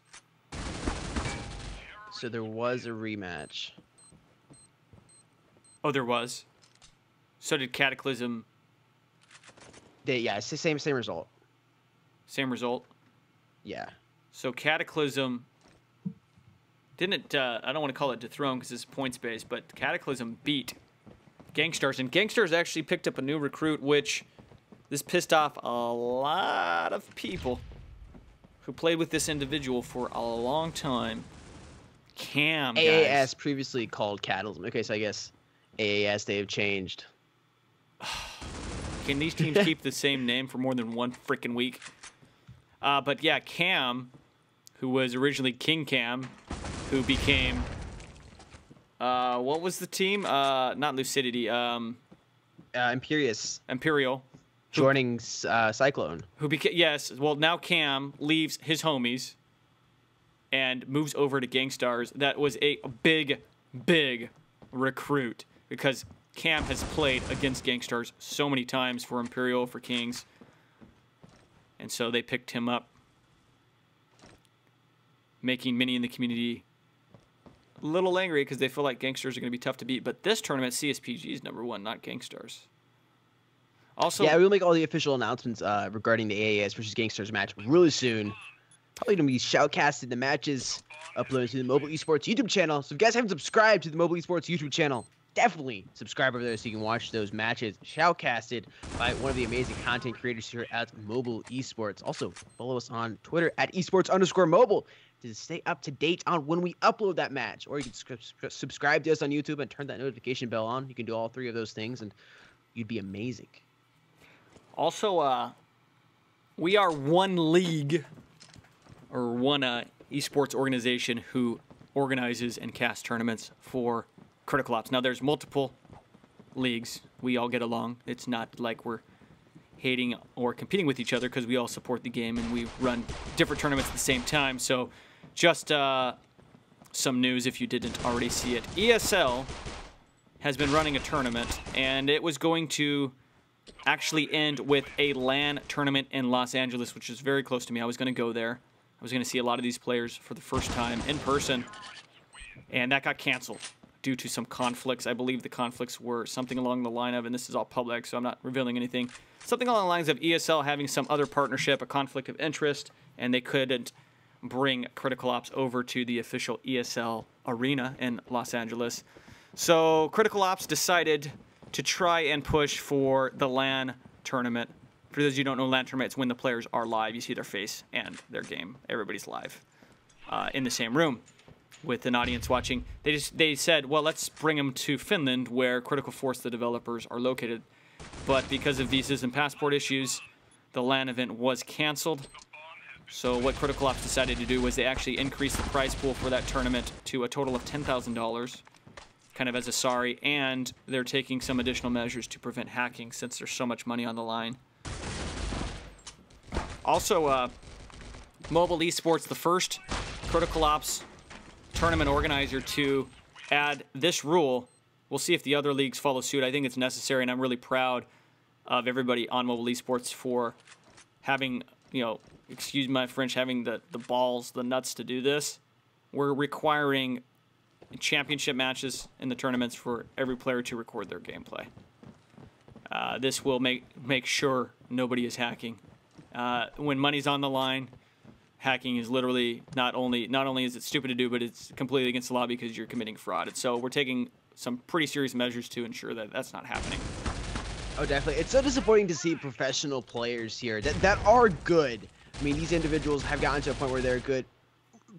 So there was a rematch. Oh, there was? So did Cataclysm... Yeah, it's the same result. Same result? Yeah. So Cataclysm didn't, I don't want to call it dethrone because it's points based, but Cataclysm beat Gangstars. And Gangstars actually picked up a new recruit, which this pissed off a lot of people who played with this individual for a long time. Cam, guys. AAS previously called Catalysm. Okay, so I guess AAS, they have changed. Can these teams keep the same name for more than 1 freaking week? But yeah, Cam, who was originally King Cam, who became, what was the team? Not Lucidity, Imperius Imperial. joining Cyclone. Who became, yes, well now Cam leaves his homies and moves over to Gangstars. That was a big, big recruit because Cam has played against Gangstars so many times for Imperial, for Kings. And so they picked him up, making many in the community a little angry because they feel like Gangstars are going to be tough to beat. But this tournament, CSPG is #1, not Gangstars. Also, Yeah, we'll make all the official announcements regarding the AAS versus Gangsters match really soon. Probably going to be shoutcasted the matches uploaded to the Mobile Esports YouTube channel. So if you guys haven't subscribed to the Mobile Esports YouTube channel, definitely subscribe over there so you can watch those matches shoutcasted by one of the amazing content creators here at Mobile Esports. Also, follow us on Twitter at esports_mobile to stay up to date on when we upload that match. Or you can subscribe to us on YouTube and turn that notification bell on. You can do all 3 of those things, and you'd be amazing. Also, we are one league, or one esports organization who organizes and casts tournaments for Critical Ops. Now, there's multiple leagues. We all get along. It's not like we're hating or competing with each other because we all support the game and we run different tournaments at the same time. So just some news if you didn't already see it. ESL has been running a tournament, and it was going to actually end with a LAN tournament in Los Angeles, which is very close to me. I was going to go there. I was going to see a lot of these players for the first time in person, and that got canceled due to some conflicts. I believe the conflicts were something along the line of, and this is all public, so I'm not revealing anything, something along the lines of ESL having some other partnership, a conflict of interest, and they couldn't bring Critical Ops over to the official ESL arena in Los Angeles. So Critical Ops decided to try and push for the LAN tournament. For those of you who don't know, LAN tournament is when the players are live. You see their face and their game. Everybody's live in the same room with an audience watching. They said, well, let's bring them to Finland, where Critical Force, the developers, are located. But because of visas and passport issues, the LAN event was canceled. So what Critical Ops decided to do was they actually increased the prize pool for that tournament to a total of $10,000. Kind of as a sorry, and they're taking some additional measures to prevent hacking since there's so much money on the line. Also, Mobile Esports, the first Critical Ops tournament organizer to add this rule. We'll see if the other leagues follow suit. I think it's necessary, and I'm really proud of everybody on Mobile Esports for having, you know, excuse my French, having the balls, the nuts to do this. We're requiring championship matches in the tournaments for every player to record their gameplay. This will make sure nobody is hacking. When money's on the line, hacking is literally not only is it stupid to do, but it's completely against the law because you're committing fraud. And so we're taking some pretty serious measures to ensure that that's not happening. Oh, definitely. It's so disappointing to see professional players here that are good. I mean, these individuals have gotten to a point where they're good,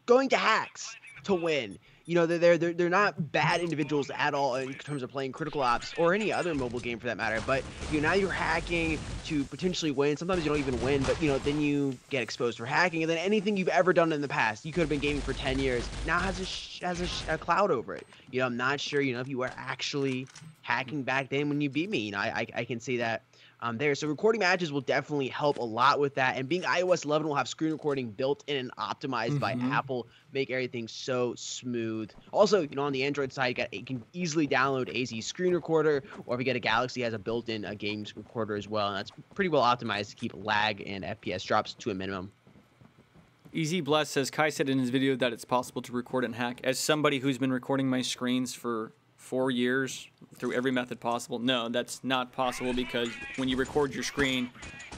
going to hacks to win. You know, they're not bad individuals at all in terms of playing Critical Ops or any other mobile game for that matter. But now you're hacking to potentially win. Sometimes you don't even win, but then you get exposed for hacking, and then anything you've ever done in the past, you could have been gaming for 10 years, now has a cloud over it. I'm not sure if you were actually hacking back then when you beat me. I can see that. There. So recording matches will definitely help a lot with that. And being iOS 11 will have screen recording built in and optimized by Apple, make everything so smooth. Also, on the Android side, you can easily download AZ Screen Recorder, or if you get a Galaxy, it has a built-in games recorder as well. And that's pretty well optimized to keep lag and FPS drops to a minimum. Easy Bless says, Kai said in his video that it's possible to record and hack. As somebody who's been recording my screens for 4 years through every method possible, no, that's not possible, because when you record your screen,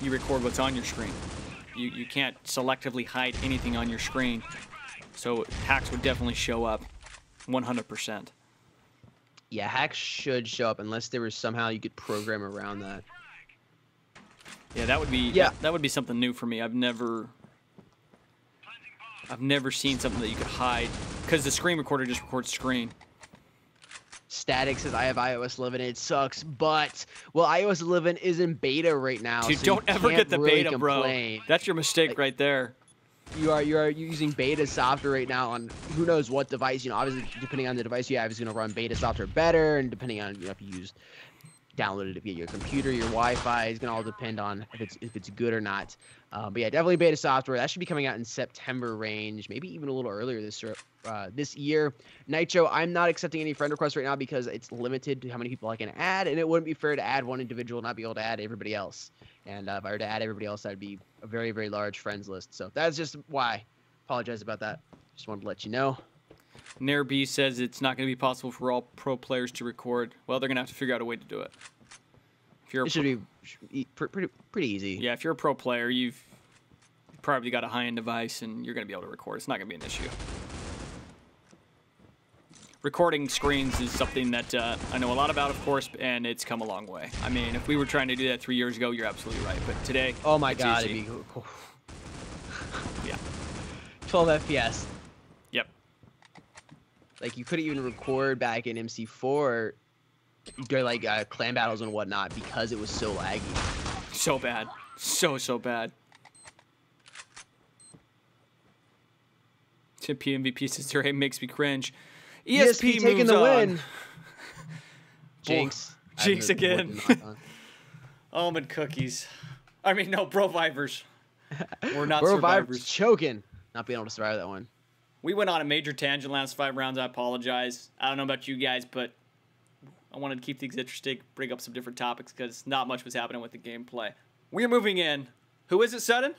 you record what's on your screen. You can't selectively hide anything on your screen. So hacks would definitely show up 100%. Yeah, hacks should show up unless there was somehow you could program around that. Yeah, that would be that would be something new for me. I've never seen something that you could hide, because the screen recorder just records screen. Static says, I have iOS 11, it sucks, but, well, iOS 11 is in beta right now. Dude, so don't ever get the really beta, complain. bro. That's your mistake right there. You are using beta software right now on who knows what device. Obviously, depending on the device you have, is going to run beta software better, and depending on if you downloaded it via your computer, your Wi-Fi, is going to all depend on if it's good or not. But yeah, definitely beta software. That should be coming out in September range, maybe even a little earlier this year. Nitro, I'm not accepting any friend requests right now because it's limited to how many people I can add, and it wouldn't be fair to add one individual and not be able to add everybody else. And if I were to add everybody else, that'd be a very, very large friends list. So that's just why. Apologize about that. Just wanted to let you know. Nair B says it's not going to be possible for all pro players to record. Well, they're going to have to figure out a way to do it. If you're it should be pretty easy. Yeah, if you're a pro player, you've probably got a high-end device, and you're going to be able to record. It's not going to be an issue. Recording screens is something that I know a lot about, of course, and it's come a long way. I mean, if we were trying to do that 3 years ago, you're absolutely right. But today, oh my it's god, easy. it'd be cool. Yeah. 12 FPS. Yep. Like, you couldn't even record back in MC4 during like clan battles and whatnot because it was so laggy. So bad. So bad. Tim P MVP says their aim makes me cringe. ESP taking moves the on. win. Jinx. Jinx I've been again. working on. Almond cookies. I mean, no, bro vivers. We're not Bro, survivors. choking. Not being able to survive that one. We went on a major tangent last 5 rounds. I apologize. I don't know about you guys, but I wanted to keep things interesting, bring up some different topics because not much was happening with the gameplay. We're moving in. Who is it, Sudden?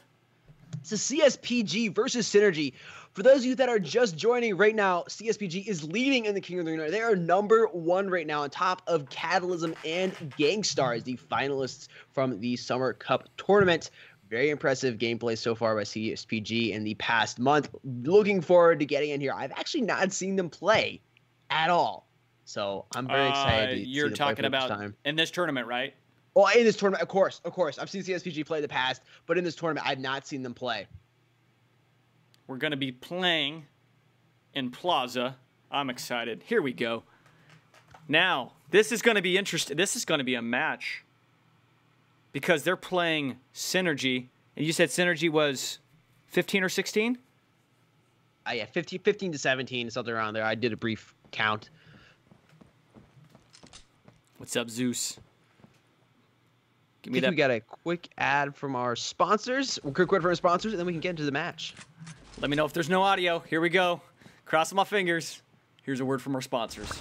It's a CSPG versus Synergy. For those of you that are just joining right now, CSPG is leading in the King of the Ring. They are #1 right now on top of Catalysm and Gangstars, the finalists from the Summer Cup tournament. Very impressive gameplay so far by CSPG in the past month. Looking forward to getting in here. I've actually not seen them play at all. So I'm very excited to You're see them play talking for the first about time. in this tournament, right? Oh, in this tournament, of course. I've seen CSPG play in the past, but in this tournament, I've not seen them play. We're going to be playing in Plaza. I'm excited. Here we go. Now, this is going to be interesting. This is going to be a match because they're playing Synergy. And you said Synergy was 15 or 16? Yeah, 15 to 17, something around there. I did a brief count. What's up, Zeus? Give I me think that. we got a quick ad from our sponsors. We'll quick word from our sponsors, and then we can get into the match. Let me know if there's no audio. Here we go. Crossing my fingers. Here's a word from our sponsors.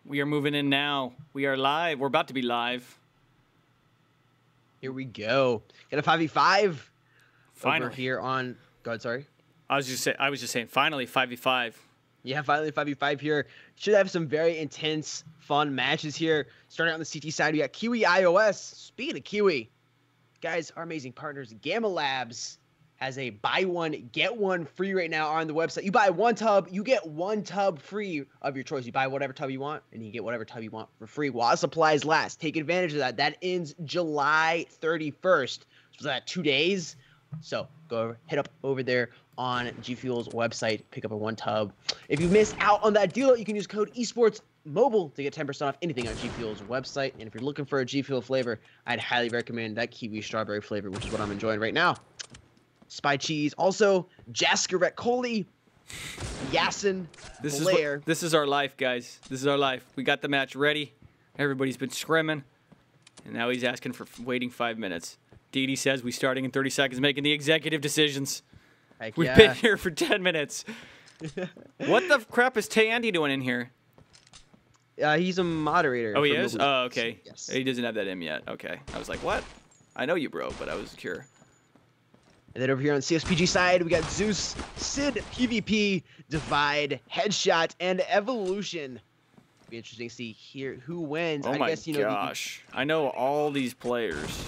We are moving in now. We are live. We're about to be live. Here we go. Got a 5v5 Finally. over here on. Go ahead, sorry. I was just saying. Finally, 5v5. Yeah, finally 5v5 here. Should have some very intense, fun matches here. Starting on the CT side, we got Kiwi iOS. Speaking of Kiwi, guys, our amazing partners, Gamma Labs has a buy one, get one free right now on the website. You buy one tub, you get one tub free of your choice. You buy whatever tub you want, and you get whatever tub you want for free while supplies last. Take advantage of that. That ends July 31st. So that 2 days. So go hit up over there on G Fuel's website, pick up a one tub. If you miss out on that deal, you can use code esports mobile to get 10% off anything on G Fuel's website. And if you're looking for a G Fuel flavor, I'd highly recommend that kiwi strawberry flavor, which is what I'm enjoying right now. Spy cheese, also Jaskiret Coley, Yasin, Blair. This is our life, guys. This is our life. We got the match ready. Everybody's been scrimming, and now he's asking for waiting 5 minutes. Didi says we starting in 30 seconds, making the executive decisions. Heck We've yeah. been here for 10 minutes. What the crap is Tay Andy doing in here? He's a moderator. Oh, he for is? Mobile Oh, Legends. okay. Yes. He doesn't have that M yet. Okay. I was like, what? I know you, bro, but I was sure. And then over here on CSPG side, we got Zeus, Sid, PvP, Divide, Headshot, and Evolution. Be interesting to see here who wins. Oh I my guess, you know, gosh. I know all these players.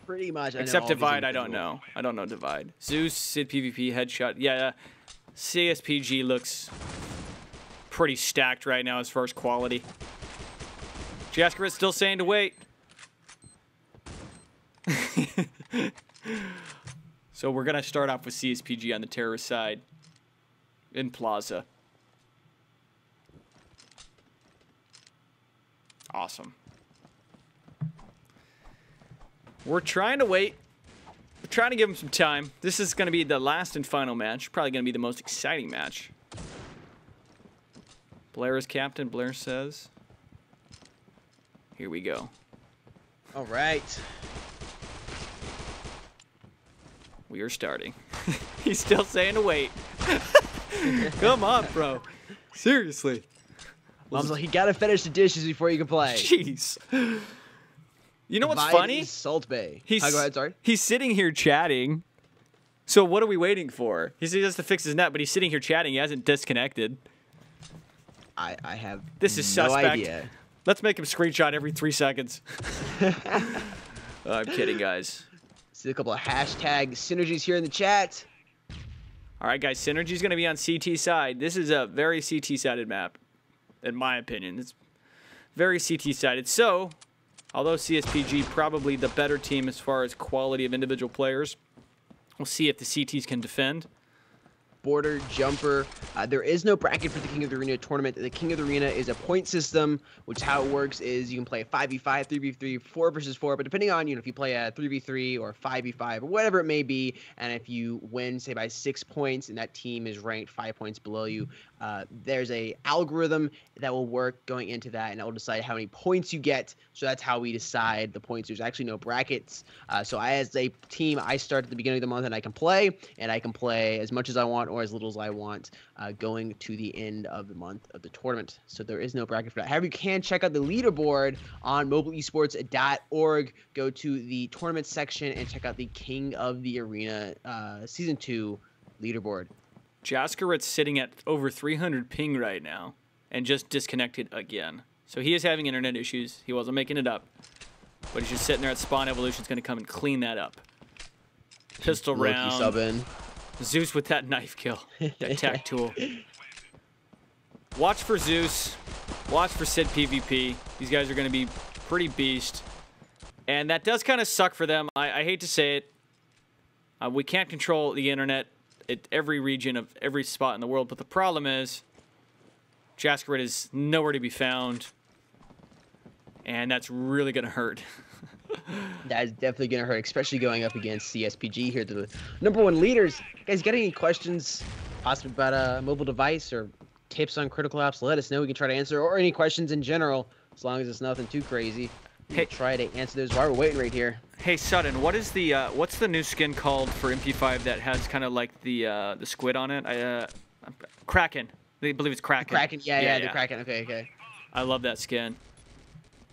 pretty much. I know Except all these Divide, I don't individuals. know. I don't know Divide. Zeus, Sid, PvP, Headshot. Yeah, CSPG looks pretty stacked right now as far as quality. Jaskarit's still saying to wait. So we're going to start off with CSPG on the terrorist side in Plaza. Awesome. We're trying to wait. We're trying to give him some time. This is going to be the last and final match. Probably going to be the most exciting match. Blair is captain, Blair says. Here we go. All right. We are starting. He's still saying to wait. Come on, bro. Seriously. Mom's like, you gotta finish the dishes before you can play. Jeez. You know what's Divide funny? is Salt Bay. He's, Go ahead, sorry. He's sitting here chatting. So what are we waiting for? He says he has to fix his net, but he's sitting here chatting. He hasn't disconnected. I have This is no suspect. idea. Let's make him screenshot every 3 seconds. I'm kidding, guys. See a couple of hashtag synergies here in the chat. All right, guys. Synergy's going to be on CT side. This is a very CT-sided map, in my opinion. It's very CT-sided. So, although CSPG probably the better team as far as quality of individual players, we'll see if the CTs can defend. Border jumper. There is no bracket for the King of the Arena tournament. The King of the Arena is a point system, which how it works is you can play a 5v5, 3v3, 4 versus 4, but depending on, if you play a 3v3 or 5v5 or whatever it may be, and if you win, say, by 6 points and that team is ranked 5 points below you, there's a algorithm that will work going into that, and it will decide how many points you get. So that's how we decide the points. There's actually no brackets. So as a team, I start at the beginning of the month and I can play as much as I want or as little as I want going to the end of the month of the tournament. So there is no bracket for that. However, you can check out the leaderboard on mobileesports.org. Go to the tournament section and check out the King of the Arena Season 2 leaderboard. Jaskarit's sitting at over 300 ping right now and just disconnected again. So he is having internet issues. He wasn't making it up. But he's just sitting there at spawn. Evolution's going to come and clean that up. Pistol Loki round. sub in. Zeus with that knife kill. That tac tool. Watch for Zeus. Watch for Sid PvP. These guys are going to be pretty beast. And that does kind of suck for them. I hate to say it. We can't control the internet at every region of every spot in the world. But the problem is Jaskarit is nowhere to be found. And that's really going to hurt. That is definitely going to hurt, especially going up against CSPG here, the #1 leaders. Guys, got any questions possibly about a mobile device or tips on critical ops? Let us know. We can try to answer, or any questions in general, as long as it's nothing too crazy. We'll try to answer those while we're waiting right here. Hey Sutton, what is the what's the new skin called for MP5 that has kind of like the squid on it? Kraken. I believe it's Kraken. Kraken, yeah, the Kraken. Okay. I love that skin.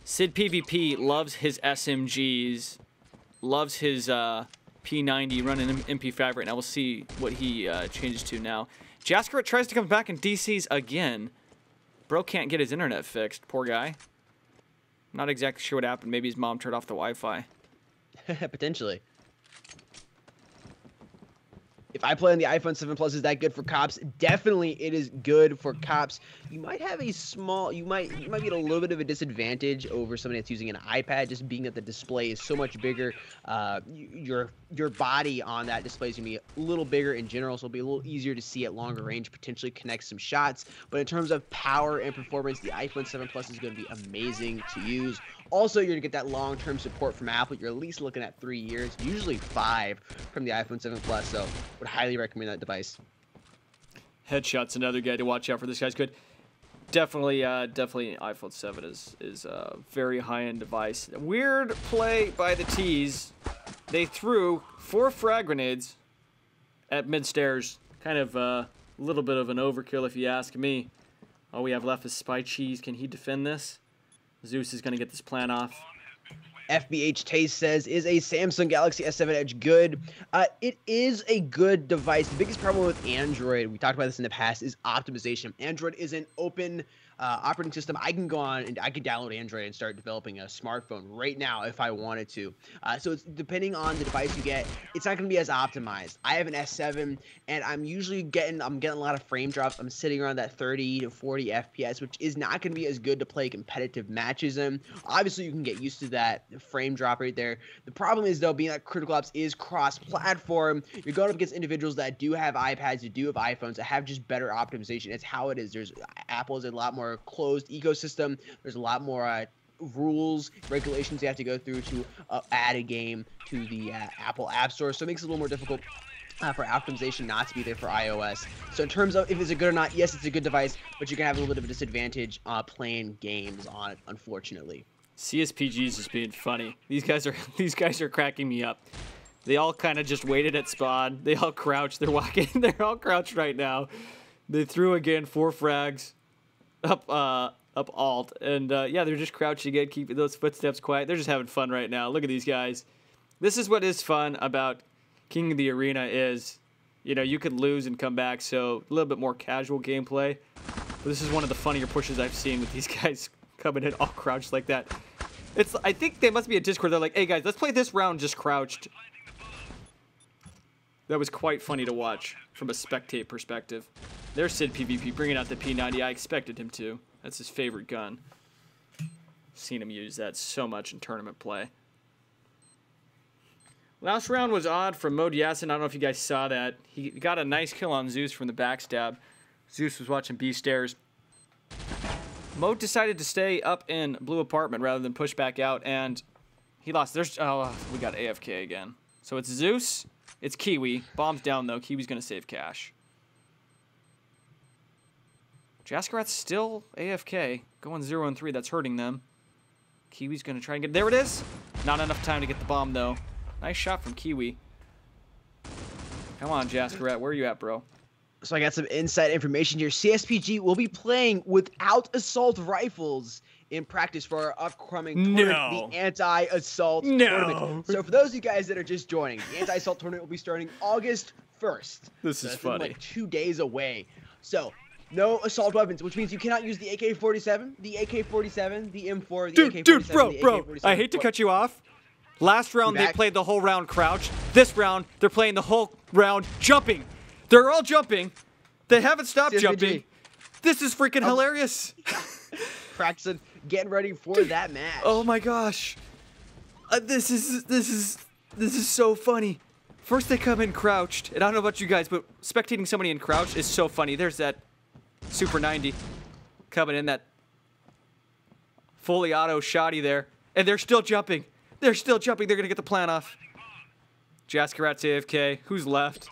Sid PvP loves his SMGs, loves his P90 running MP5 right now. We'll see what he changes to now. Jaskarit tries to come back and DCs again. Bro can't get his internet fixed. Poor guy. Not exactly sure what happened. Maybe his mom turned off the Wi-Fi. Potentially. If I play on the iPhone 7 Plus, is that good for cops? Definitely, it is good for cops. You might have a small, you might be at a little bit of a disadvantage over somebody that's using an iPad, just being that the display is so much bigger. Your body on that display is gonna be a little bigger in general, so it'll be a little easier to see at longer range, potentially connect some shots. But in terms of power and performance, the iPhone 7 Plus is gonna be amazing to use. Also, you're gonna get that long-term support from Apple. You're at least looking at 3 years, usually 5 from the iPhone 7 Plus. So, would highly recommend that device. Headshot's another guy to watch out for. This guy's good. Definitely iPhone 7 is a very high-end device. Weird play by the T's. They threw 4 frag grenades at mid-stairs. Kind of a little bit of an overkill, if you ask me. All we have left is Spy Cheese. Can he defend this? Zeus is going to get this plan off. FBH Taste says, is a Samsung Galaxy S7 Edge good? It is a good device. The biggest problem with Android, we talked about this in the past, is optimization. Android is an open operating system. I can go on and I can download Android and start developing a smartphone right now if I wanted to. So it's depending on the device you get, it's not going to be as optimized. I have an S7 and I'm getting a lot of frame drops. I'm sitting around that 30 to 40 FPS, which is not going to be as good to play competitive matches in. Obviously, you can get used to that frame drop right there. The problem is though, being that Critical Ops is cross-platform, you're going up against individuals that do have iPads, that do have iPhones, that have just better optimization. It's how it is. Apple is a lot more closed ecosystem. There's a lot more rules, regulations you have to go through to add a game to the Apple App Store. So it makes it a little more difficult for optimization not to be there for iOS. So in terms of if it's a good or not, yes, it's a good device, but you're gonna have a little bit of a disadvantage playing games on it, unfortunately. CSPG's is being funny. These guys are cracking me up. They all kind of just waited at spawn. They all crouched. They're walking. They're all crouched right now. They threw again 4 frags up alt, and yeah, they're just crouching again, keeping those footsteps quiet. They're just having fun right now. Look at these guys. This is what is fun about King of the Arena is, you know, you could lose and come back, so a little bit more casual gameplay. But this is one of the funnier pushes I've seen with these guys coming in all crouched like that. I think they must be a Discord. They're like, hey guys, let's play this round just crouched. That was quite funny to watch from a spectate perspective. There's Sid PvP bringing out the P90. I expected him to. That's his favorite gun. Seen him use that so much in tournament play. Last round was odd from Mode Yasin. I don't know if you guys saw that. He got a nice kill on Zeus from the backstab. Zeus was watching B stairs. Mode decided to stay up in blue apartment rather than push back out, and he lost. We got AFK again. So it's Zeus. It's Kiwi. Bomb's down, though. Kiwi's going to save cash. Jaskarat's still AFK. Going 0-3. That's hurting them. Kiwi's going to try and get... There it is! Not enough time to get the bomb, though. Nice shot from Kiwi. Come on, Jaskarat. Where are you at, bro? So I got some inside information here. CSPG will be playing without assault rifles in practice for our upcoming tournament, the anti-assault tournament. So for those of you guys that are just joining, the anti-assault tournament will be starting August 1st. This is funny. Like 2 days away. So no assault weapons, which means you cannot use the AK-47, the AK-47, the M4, the AK-47, Dude, bro, the AK-47. I hate to cut you off. Last round they played the whole round crouched. This round they're playing the whole round jumping. They're all jumping. They haven't stopped CSPG. jumping. This is freaking hilarious. Practicing, getting ready for that match. Oh my gosh. This is so funny. First they come in crouched, and I don't know about you guys, but spectating somebody in crouch is so funny. There's that Super 90 coming in, that fully auto shotty there, and they're still jumping. They're still jumping. They're gonna get the plant off. Jaskarat's AFK. Who's left?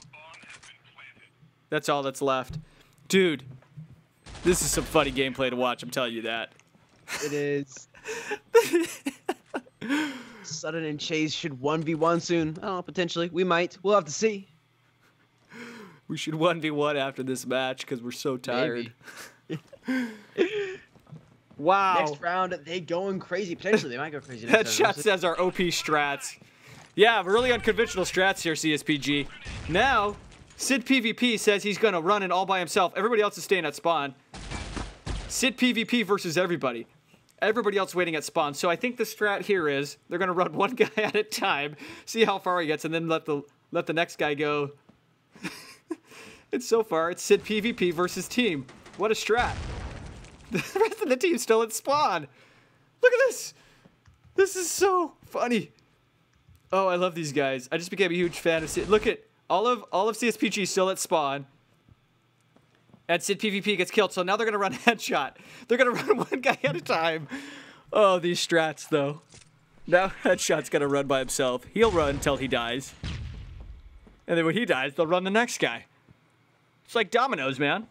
That's all that's left. Dude, this is some funny gameplay to watch, I'm telling you that. It is. Sudden and Chase should 1v1 soon. I don't know, potentially. We might. We'll have to see. We should 1v1 after this match because we're so tired. Wow. Next round, they going crazy. Potentially, they might go crazy next That round. shot says our OP strats. Yeah, really unconventional strats here, CSPG. Now, Sid PvP says he's going to run it all by himself. Everybody else is staying at spawn. Sid PvP versus everybody. Everybody else waiting at spawn. So I think the strat here is they're going to run one guy at a time, see how far he gets, and then let the next guy go. And so far, it's Sid PvP versus team. What a strat. The rest of the team's still at spawn. Look at this. This is so funny. Oh, I love these guys. I just became a huge fan of Sid. Look at all of CSPG still at spawn. And Sid PvP gets killed, so now they're going to run headshot. They're going to run one guy at a time. Oh, these strats, though. Now headshot's going to run by himself. He'll run until he dies. And then when he dies, they'll run the next guy. It's like dominoes, man.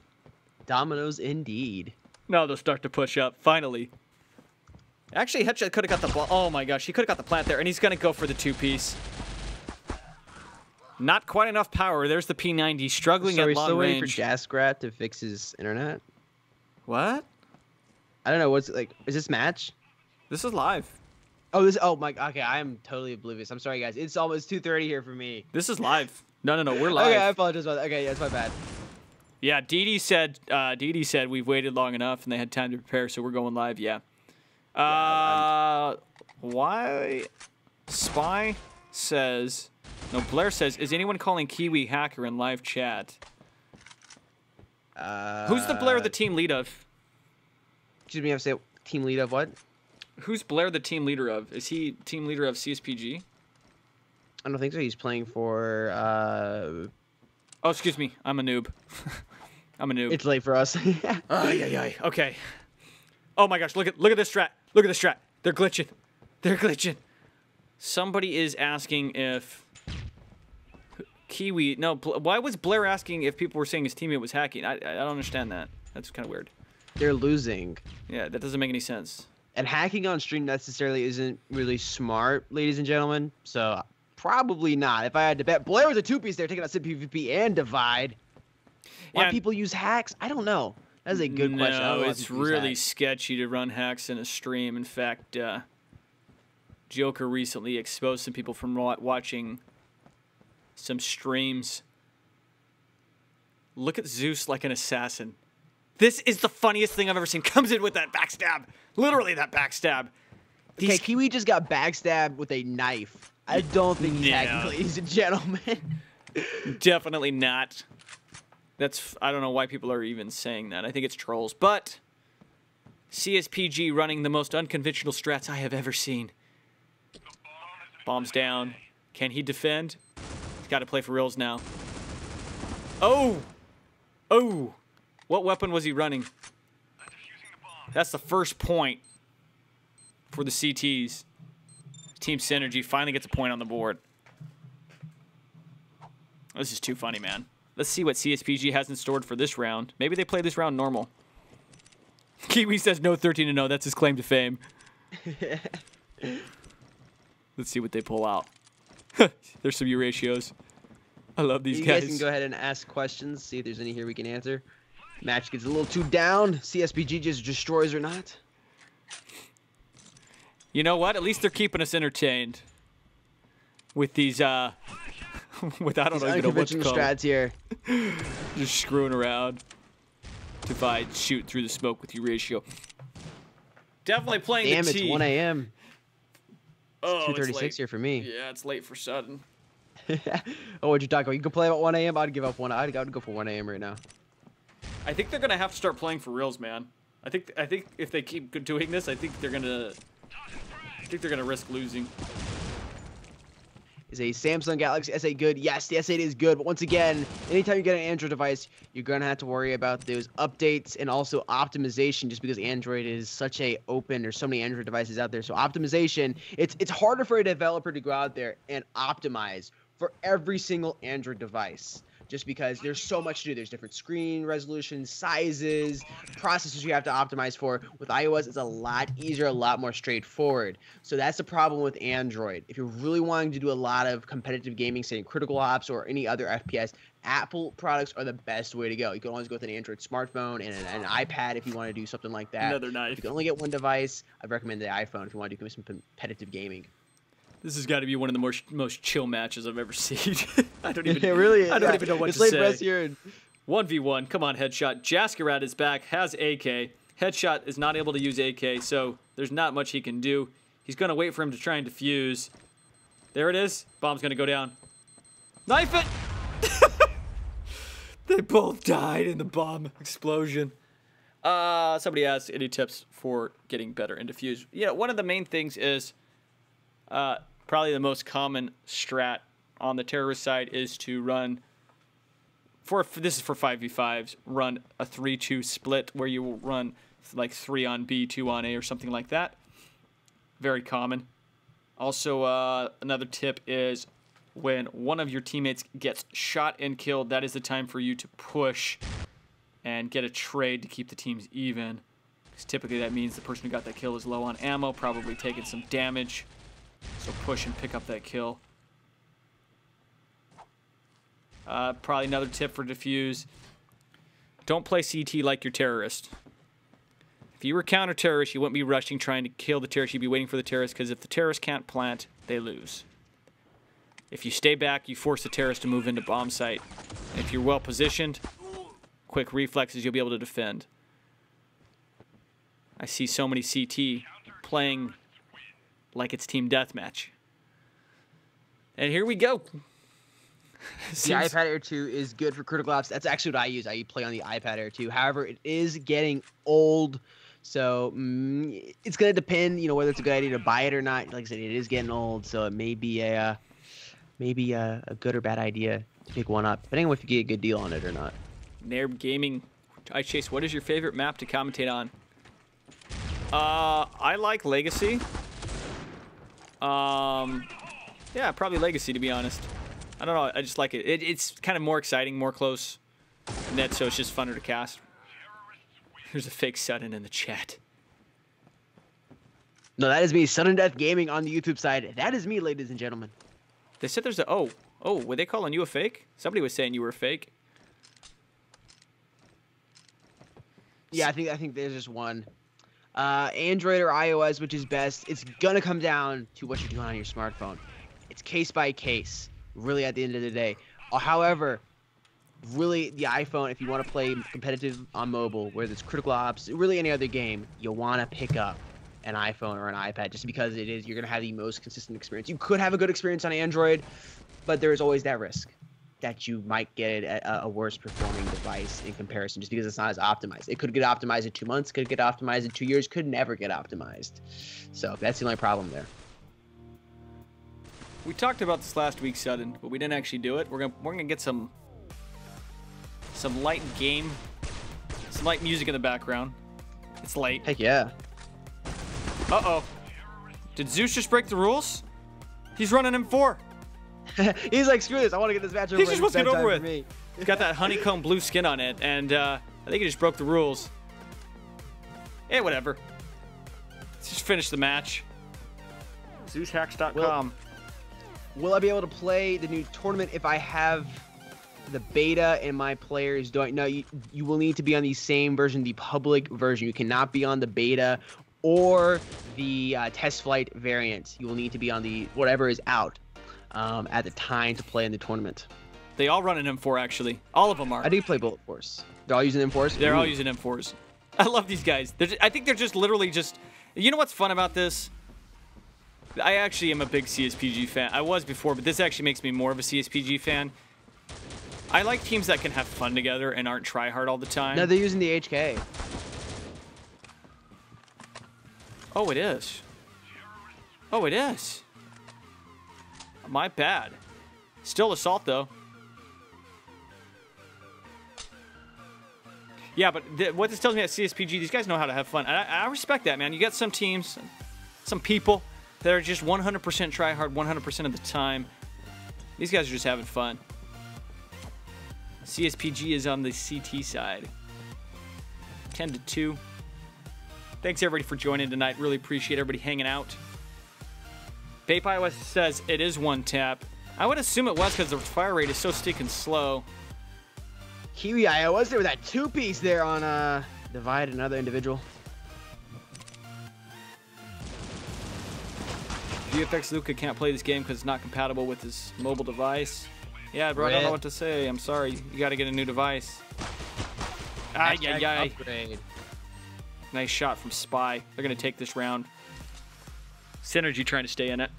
Dominoes indeed. No, they'll start to push up, finally. Actually, headshot could have got the ball. Oh my gosh, he could have got the plant there, and he's going to go for the two-piece. Not quite enough power. There's the P90 struggling at long range. So are we still waiting for Jaskrat to fix his internet? What? I don't know. What's like? Is this match? This is live. Oh, this. Oh my. Okay, I am totally oblivious. I'm sorry, guys. It's almost 2:30 here for me. This is live. No, we're live. Okay, I apologize about that. Okay, yeah, it's my bad. Yeah, Dee said we've waited long enough and they had time to prepare, so we're going live. Yeah. Why? Spy says. No, Blair says, is anyone calling Kiwi hacker in live chat? Who's the Blair the team lead of? Excuse me, I have to say team lead of what? Who's Blair the team leader of? Is he team leader of CSPG? I don't think so. He's playing for. Oh, excuse me. I'm a noob. I'm a noob. It's late for us. Ay. Okay. Oh my gosh! Look at this strat. Look at this strat. They're glitching. They're glitching. Somebody is asking if Kiwi. No. Why was Blair asking if people were saying his teammate was hacking? I don't understand that. That's kind of weird. They're losing. Yeah, that doesn't make any sense. And hacking on stream necessarily isn't really smart, ladies and gentlemen. So probably not. If I had to bet, Blair was a two-piece there, taking out Sim PvP and Divide. Why people use hacks? I don't know. That's a good question. I don't know why it's people use really hacks. sketchy to run hacks in a stream. In fact, Joker recently exposed some people from watching some streams. Look at Zeus like an assassin. This is the funniest thing I've ever seen. Comes in with that backstab. Literally that backstab. Okay, Kiwi just got backstabbed with a knife. I don't think he's hacking, ladies and gentlemen. Definitely not. I don't know why people are even saying that. I think it's trolls. But CSPG running the most unconventional strats I have ever seen. Bombs down. Can he defend? He's got to play for reals now. Oh! Oh! What weapon was he running? That's the first point for the CTs. Team Synergy finally gets a point on the board. This is too funny, man. Let's see what CSPG has in store for this round. Maybe they play this round normal. Kiwi says no 13-0. That's his claim to fame. Let's see what they pull out. There's some ratios. I love these You guys. guys can go ahead and ask questions, see if there's any here we can answer. Match gets a little too down. CSPG just destroys or not. You know what? At least they're keeping us entertained. With these, with I don't even know what to Unconventional call strats here. Just screwing around. Divide, shoot through the smoke with your ratio. Definitely playing Damn, the it's T. 1 a.m. Oh, it's 2:36 late. here for me. Yeah, it's late for Sutton. Oh, what'd you talk about? You could play about 1 a.m. I'd give up 1. I'd go for 1 a.m. right now. I think they're gonna have to start playing for reals, man. I think if they keep doing this, I think they're gonna risk losing. Is a Samsung Galaxy S8 good? Yes, the S8 is good. But once again, anytime you get an Android device, you're going to have to worry about those updates and also optimization just because Android is such a open, there's so many Android devices out there. So optimization, it's harder for a developer to go out there and optimize for every single Android device. Just because there's so much to do. There's different screen resolutions, sizes, processors you have to optimize for. With iOS, it's a lot easier, a lot more straightforward. So that's the problem with Android. If you're really wanting to do a lot of competitive gaming, say Critical Ops or any other FPS, Apple products are the best way to go. You can always go with an Android smartphone and an iPad if you want to do something like that. Another knife. If you can only get one device, I'd recommend the iPhone if you want to do some competitive gaming. This has got to be one of the most chill matches I've ever seen. I don't even. It really is. I don't even know what it's to late say. for us here. 1v1. Come on, Headshot. Jaskarat is back. Has AK. Headshot is not able to use AK, so there's not much he can do. He's gonna wait for him to try and defuse. There it is. Bomb's gonna go down. Knife it. They both died in the bomb explosion. Somebody asked any tips for getting better in defuse. Yeah, one of the main things is. Probably the most common strat on the terrorist side is to run, this is for 5v5s, run a 3-2 split where you will run like 3 on B, 2 on A or something like that. Very common. Also, another tip is when one of your teammates gets shot and killed, that is the time for you to push and get a trade to keep the teams even. Because typically that means the person who got that kill is low on ammo, probably taking some damage. So push and pick up that kill. Probably another tip for defuse. Don't play CT like your terrorist. If you were counter-terrorist, you wouldn't be rushing trying to kill the terrorists. You'd be waiting for the terrorists, because if the terrorists can't plant, they lose. If you stay back, you force the terrorists to move into bomb site. And if you're well positioned, quick reflexes, you'll be able to defend. I see so many CT playing like it's team deathmatch. And here we go. The iPad Air 2 is good for critical ops. That's actually what I use. I play on the iPad Air 2. However, it is getting old, so it's going to depend, whether it's a good idea to buy it or not. Like I said, it is getting old, so it may be a good or bad idea to pick one up, depending on if you get a good deal on it or not. Nairb Gaming. Chase, what is your favorite map to commentate on? I like Legacy. Yeah, probably Legacy, to be honest. I don't know. I just like it. It's kind of more exciting, more close net, so it's just funner to cast. There's a fake sudden in the chat. No, that is me. Sudden Death Gaming on the YouTube side. That is me, ladies and gentlemen. They said there's a... Oh, were they calling you a fake? Somebody was saying you were a fake. Yeah, I think there's just one. Android or iOS, which is best? It's gonna come down to what you're doing on your smartphone. It's case by case, really, at the end of the day. However, really, the iPhone, if you want to play competitive on mobile, whether it's Critical Ops, really any other game, you'll want to pick up an iPhone or an iPad, just because you're gonna have the most consistent experience. You could have a good experience on Android, but there is always that risk that you might get a worse performing device in comparison, just because it's not as optimized. It could get optimized in 2 months, could get optimized in 2 years, could never get optimized. So that's the only problem there. We talked about this last week, Sudden, but we didn't actually do it. We're gonna get some light game, some light music in the background. It's late. Heck yeah. Uh-oh. Did Zeus just break the rules? He's running M4. He's like, screw this, I want to get this match over He just wants to get over with. me. He's got that honeycomb blue skin on it, and I think he just broke the rules. Eh, whatever. Let's just finish the match. ZeusHacks.com. Will I be able to play the new tournament if I have the beta and my players don't? No, you will need to be on the same version, the public version. You cannot be on the beta or the test flight variant. You will need to be on the whatever is out at the time to play in the tournament. They all run an M4, actually. All of them are. I do play Bullet Force. They're all using M4s? They're all using M4s. I love these guys. I think they're just literally just... You know what's fun about this? I actually am a big CSPG fan. I was before, but this actually makes me more of a CSPG fan. I like teams that can have fun together and aren't try hard all the time. No, they're using the HK. Oh, it is. Oh, it is. My bad. Still assault, though. Yeah, but what this tells me at CSPG, these guys know how to have fun. And I respect that, man. You got some teams, some people that are just 100% try hard 100% of the time. These guys are just having fun. CSPG is on the CT side. 10-2. Thanks, everybody, for joining tonight. Really appreciate everybody hanging out. Vape iOS says it is one tap. I would assume it was because the fire rate is so stinking slow. Kiwi iOS there with that two-piece there on Divide, another individual. VFX Luca can't play this game because it's not compatible with his mobile device. Yeah, bro, I don't know what to say. I'm sorry. You got to get a new device. Upgrade. Nice shot from Spy. They're going to take this round. Synergy trying to stay in it.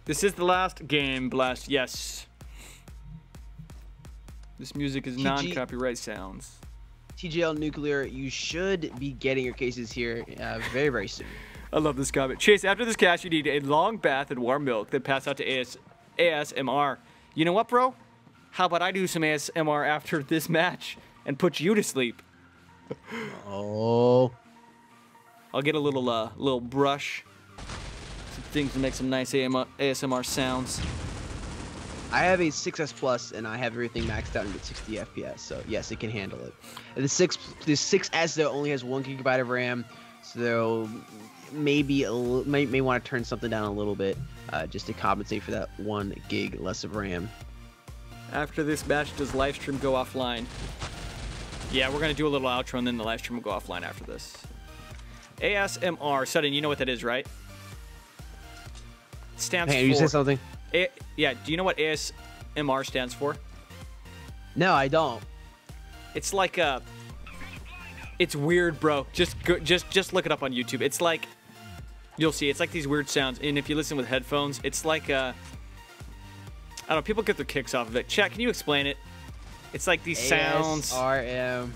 This is the last game, Blast. Yes. This music is non-copyright sounds. TGL Nuclear, you should be getting your cases here very, very soon. I love this comment. Chase, after this cast, you need a long bath and warm milk, then pass out to ASMR. You know what, bro? How about I do some ASMR after this match and put you to sleep? Oh. I'll get a little brush. Some things to make some nice ASMR sounds. I have a 6S Plus, and I have everything maxed out at 60 FPS, so yes, it can handle it. The 6S, though, only has 1 GB of RAM, so maybe may want to turn something down a little bit just to compensate for that 1 gig less of RAM. After this match, does livestream go offline? Yeah, we're going to do a little outro, and then the livestream will go offline after this. ASMR. Sudden, you know what that is, right? It stands Hey, for... you say something? Yeah, do you know what ASMR stands for? No, I don't. It's like a... It's weird, bro. Just look it up on YouTube. It's like... You'll see. It's like these weird sounds. And if you listen with headphones, it's like a... I don't know. People get their kicks off of it. Chat, can you explain it? It's like these sounds. ASRM.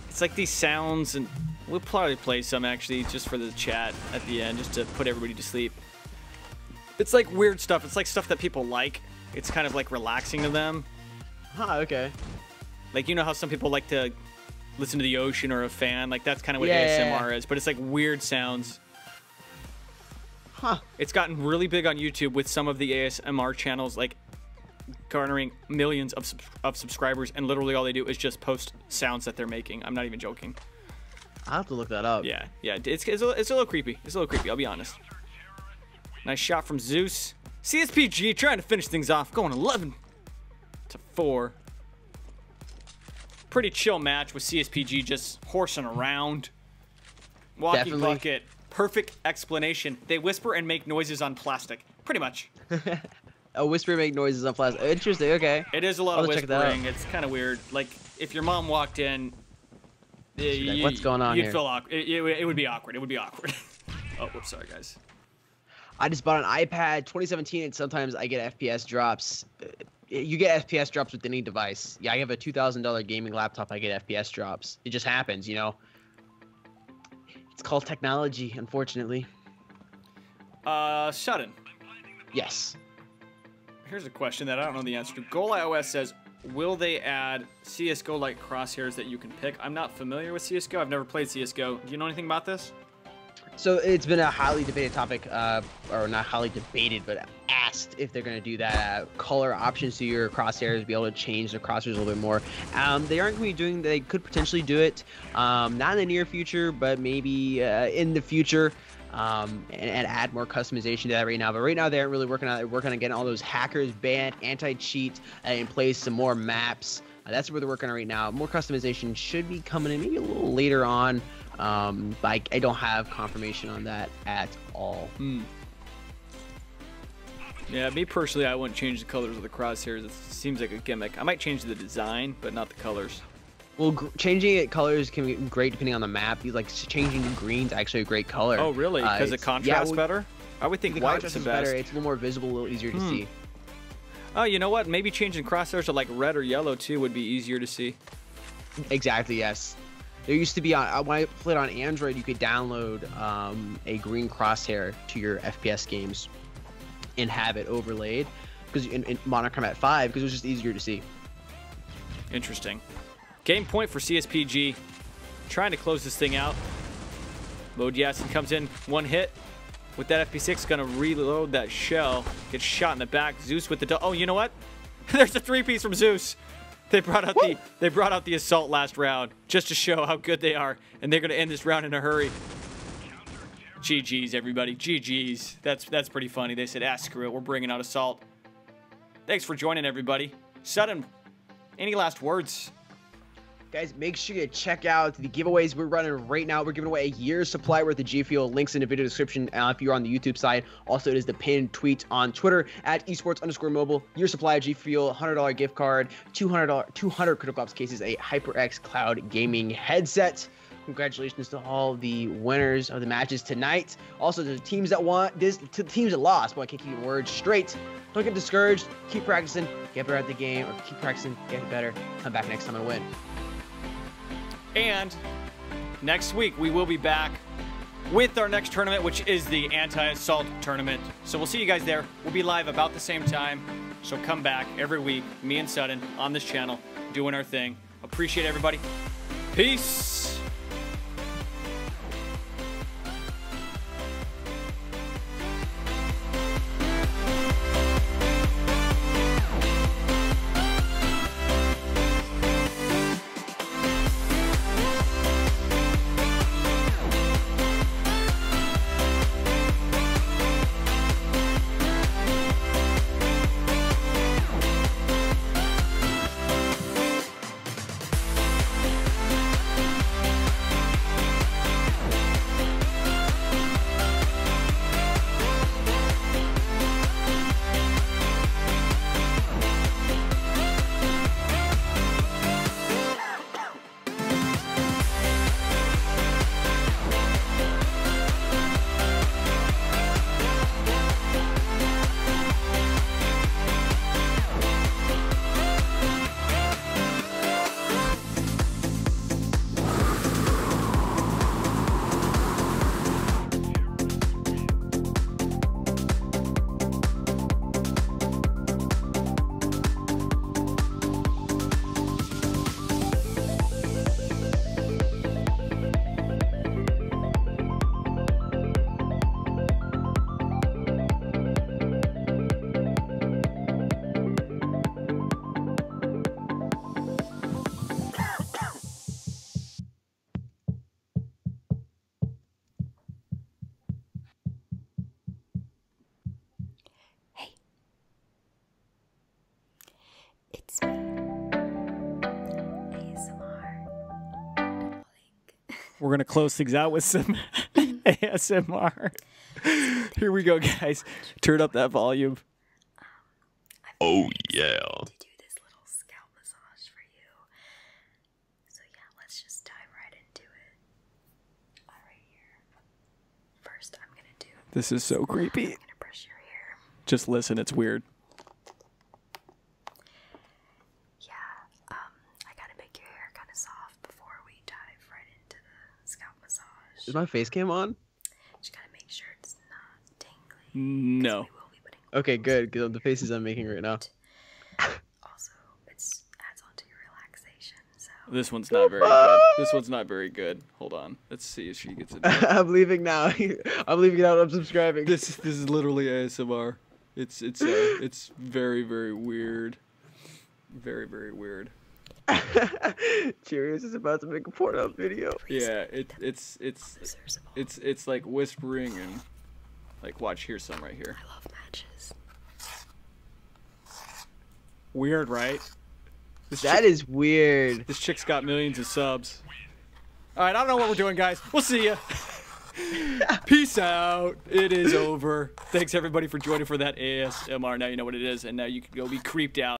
It's like these sounds, and we'll probably play some actually just for the chat at the end, just to put everybody to sleep. It's like weird stuff. It's like stuff that people like. It's kind of like relaxing to them. Huh, okay. Like, you know how some people like to listen to the ocean or a fan? Like, that's kind of what Yeah. ASMR is. But it's like weird sounds. Huh. It's gotten really big on YouTube with some of the ASMR channels, like garnering millions of subscribers, and literally all they do is just post sounds that they're making. I'm not even joking. I'll have to look that up. Yeah, it's a little creepy. It's a little creepy, I'll be honest. Nice shot from Zeus. CSPG trying to finish things off, going 11-4. Pretty chill match with CSPG just horsing around. Walkie Definitely. bucket. Perfect explanation. They whisper and make noises on plastic. Pretty much. A whisper make noises on plastic. Interesting, okay. It is a lot I'll of check that out. whispering. It's kind of weird. Like, if your mom walked in, like, what's going on you'd here? feel awkward. It would be awkward. It would be awkward. Oh, whoops, sorry, guys. I just bought an iPad 2017, and sometimes I get FPS drops. You get FPS drops with any device. Yeah, I have a $2,000 gaming laptop. I get FPS drops. It just happens, you know. It's called technology, unfortunately. Sudden. Yes. Here's a question that I don't know the answer to. Goal iOS says, will they add CSGO-like crosshairs that you can pick? I'm not familiar with CSGO. I've never played CSGO. Do you know anything about this? So it's been a highly debated topic, or not highly debated, but asked if they're going to do that. Color options to your crosshairs, be able to change the crosshairs a little bit more. They aren't going to be doing. They could potentially do it, not in the near future, but maybe in the future, and add more customization to that right now. But right now they aren't really working on it. They're working on getting all those hackers banned, anti-cheat in place, some more maps. That's what they're working on right now. More customization should be coming in maybe a little later on. But I don't have confirmation on that at all. Yeah, me personally, I wouldn't change the colors of the crosshairs. It seems like a gimmick. I might change the design, but not the colors. Well, changing it colors can be great depending on the map. Like changing to green's actually a great color. Oh, really? Because it contrasts better? I would think The white's contrast the is best. better. It's a little more visible, a little easier to see. Oh, you know what? Maybe changing crosshairs to like red or yellow too would be easier to see. Exactly. Yes. There used to be on when I played on Android, you could download a green crosshair to your FPS games and have it overlaid because in Modern Combat 5 because it was just easier to see. Interesting. Game point for CSPG. Trying to close this thing out. Load Yasin comes in, one hit. With that FP6, gonna reload that shell. Gets shot in the back. Zeus with the oh, you know what? There's a three-piece from Zeus. They brought out the assault last round just to show how good they are, and they're gonna end this round in a hurry. GG's, everybody. GG's. That's pretty funny. They said, screw it. We're bringing out assault. Thanks for joining, everybody. Sudden, any last words? Guys, make sure you check out the giveaways we're running right now. We're giving away a year's supply worth of G Fuel. Links in the video description if you're on the YouTube side. Also, it is the pinned tweet on Twitter at esports_mobile. Year supply of G Fuel, $100 gift card, 200 Critical Ops cases, a HyperX Cloud gaming headset. Congratulations to all the winners of the matches tonight. Also, to the teams that won, to the teams that lost. Boy, I can't keep your words straight. Don't get discouraged. Keep practicing. Get better at the game. Or keep practicing. Get better. Come back next time and win. And next week, we will be back with our next tournament, which is the Anti-Assault Tournament. So we'll see you guys there. We'll be live about the same time. So come back every week, me and Sudden, on this channel, doing our thing. Appreciate everybody. Peace. We're gonna close things out with some ASMR. Here we go, guys. Turn up that volume. Oh yeah. To do this little scalp massage for you. So yeah, let's just dive right into it. All right here. First, I'm gonna do. This is so creepy. I'm gonna brush your hair. Just listen, it's weird. Yeah. I gotta make your hair kind of soft before we dive right into the scalp massage. Is my face cam on? Just gotta make sure it's not tingly. No. We will be putting Okay, good. Because the faces I'm making right now. also it's adds on to your relaxation. So This one's not very good. This one's not very good. Hold on. Let's see if she gets it. I'm leaving now. I'm leaving out. I'm subscribing. This is literally ASMR. It's very, very weird. Very, very weird. Cheerios is about to make a Pornhub video. Yeah, it's losers of all. it's like whispering and like watch, here's some right here. I love matches. Weird, right? That is weird. This chick's got millions of subs. All right, I don't know what we're doing, guys. We'll see ya. Peace out. It is over. Thanks everybody for joining for that ASMR. Now you know what it is, and now you can go be creeped out.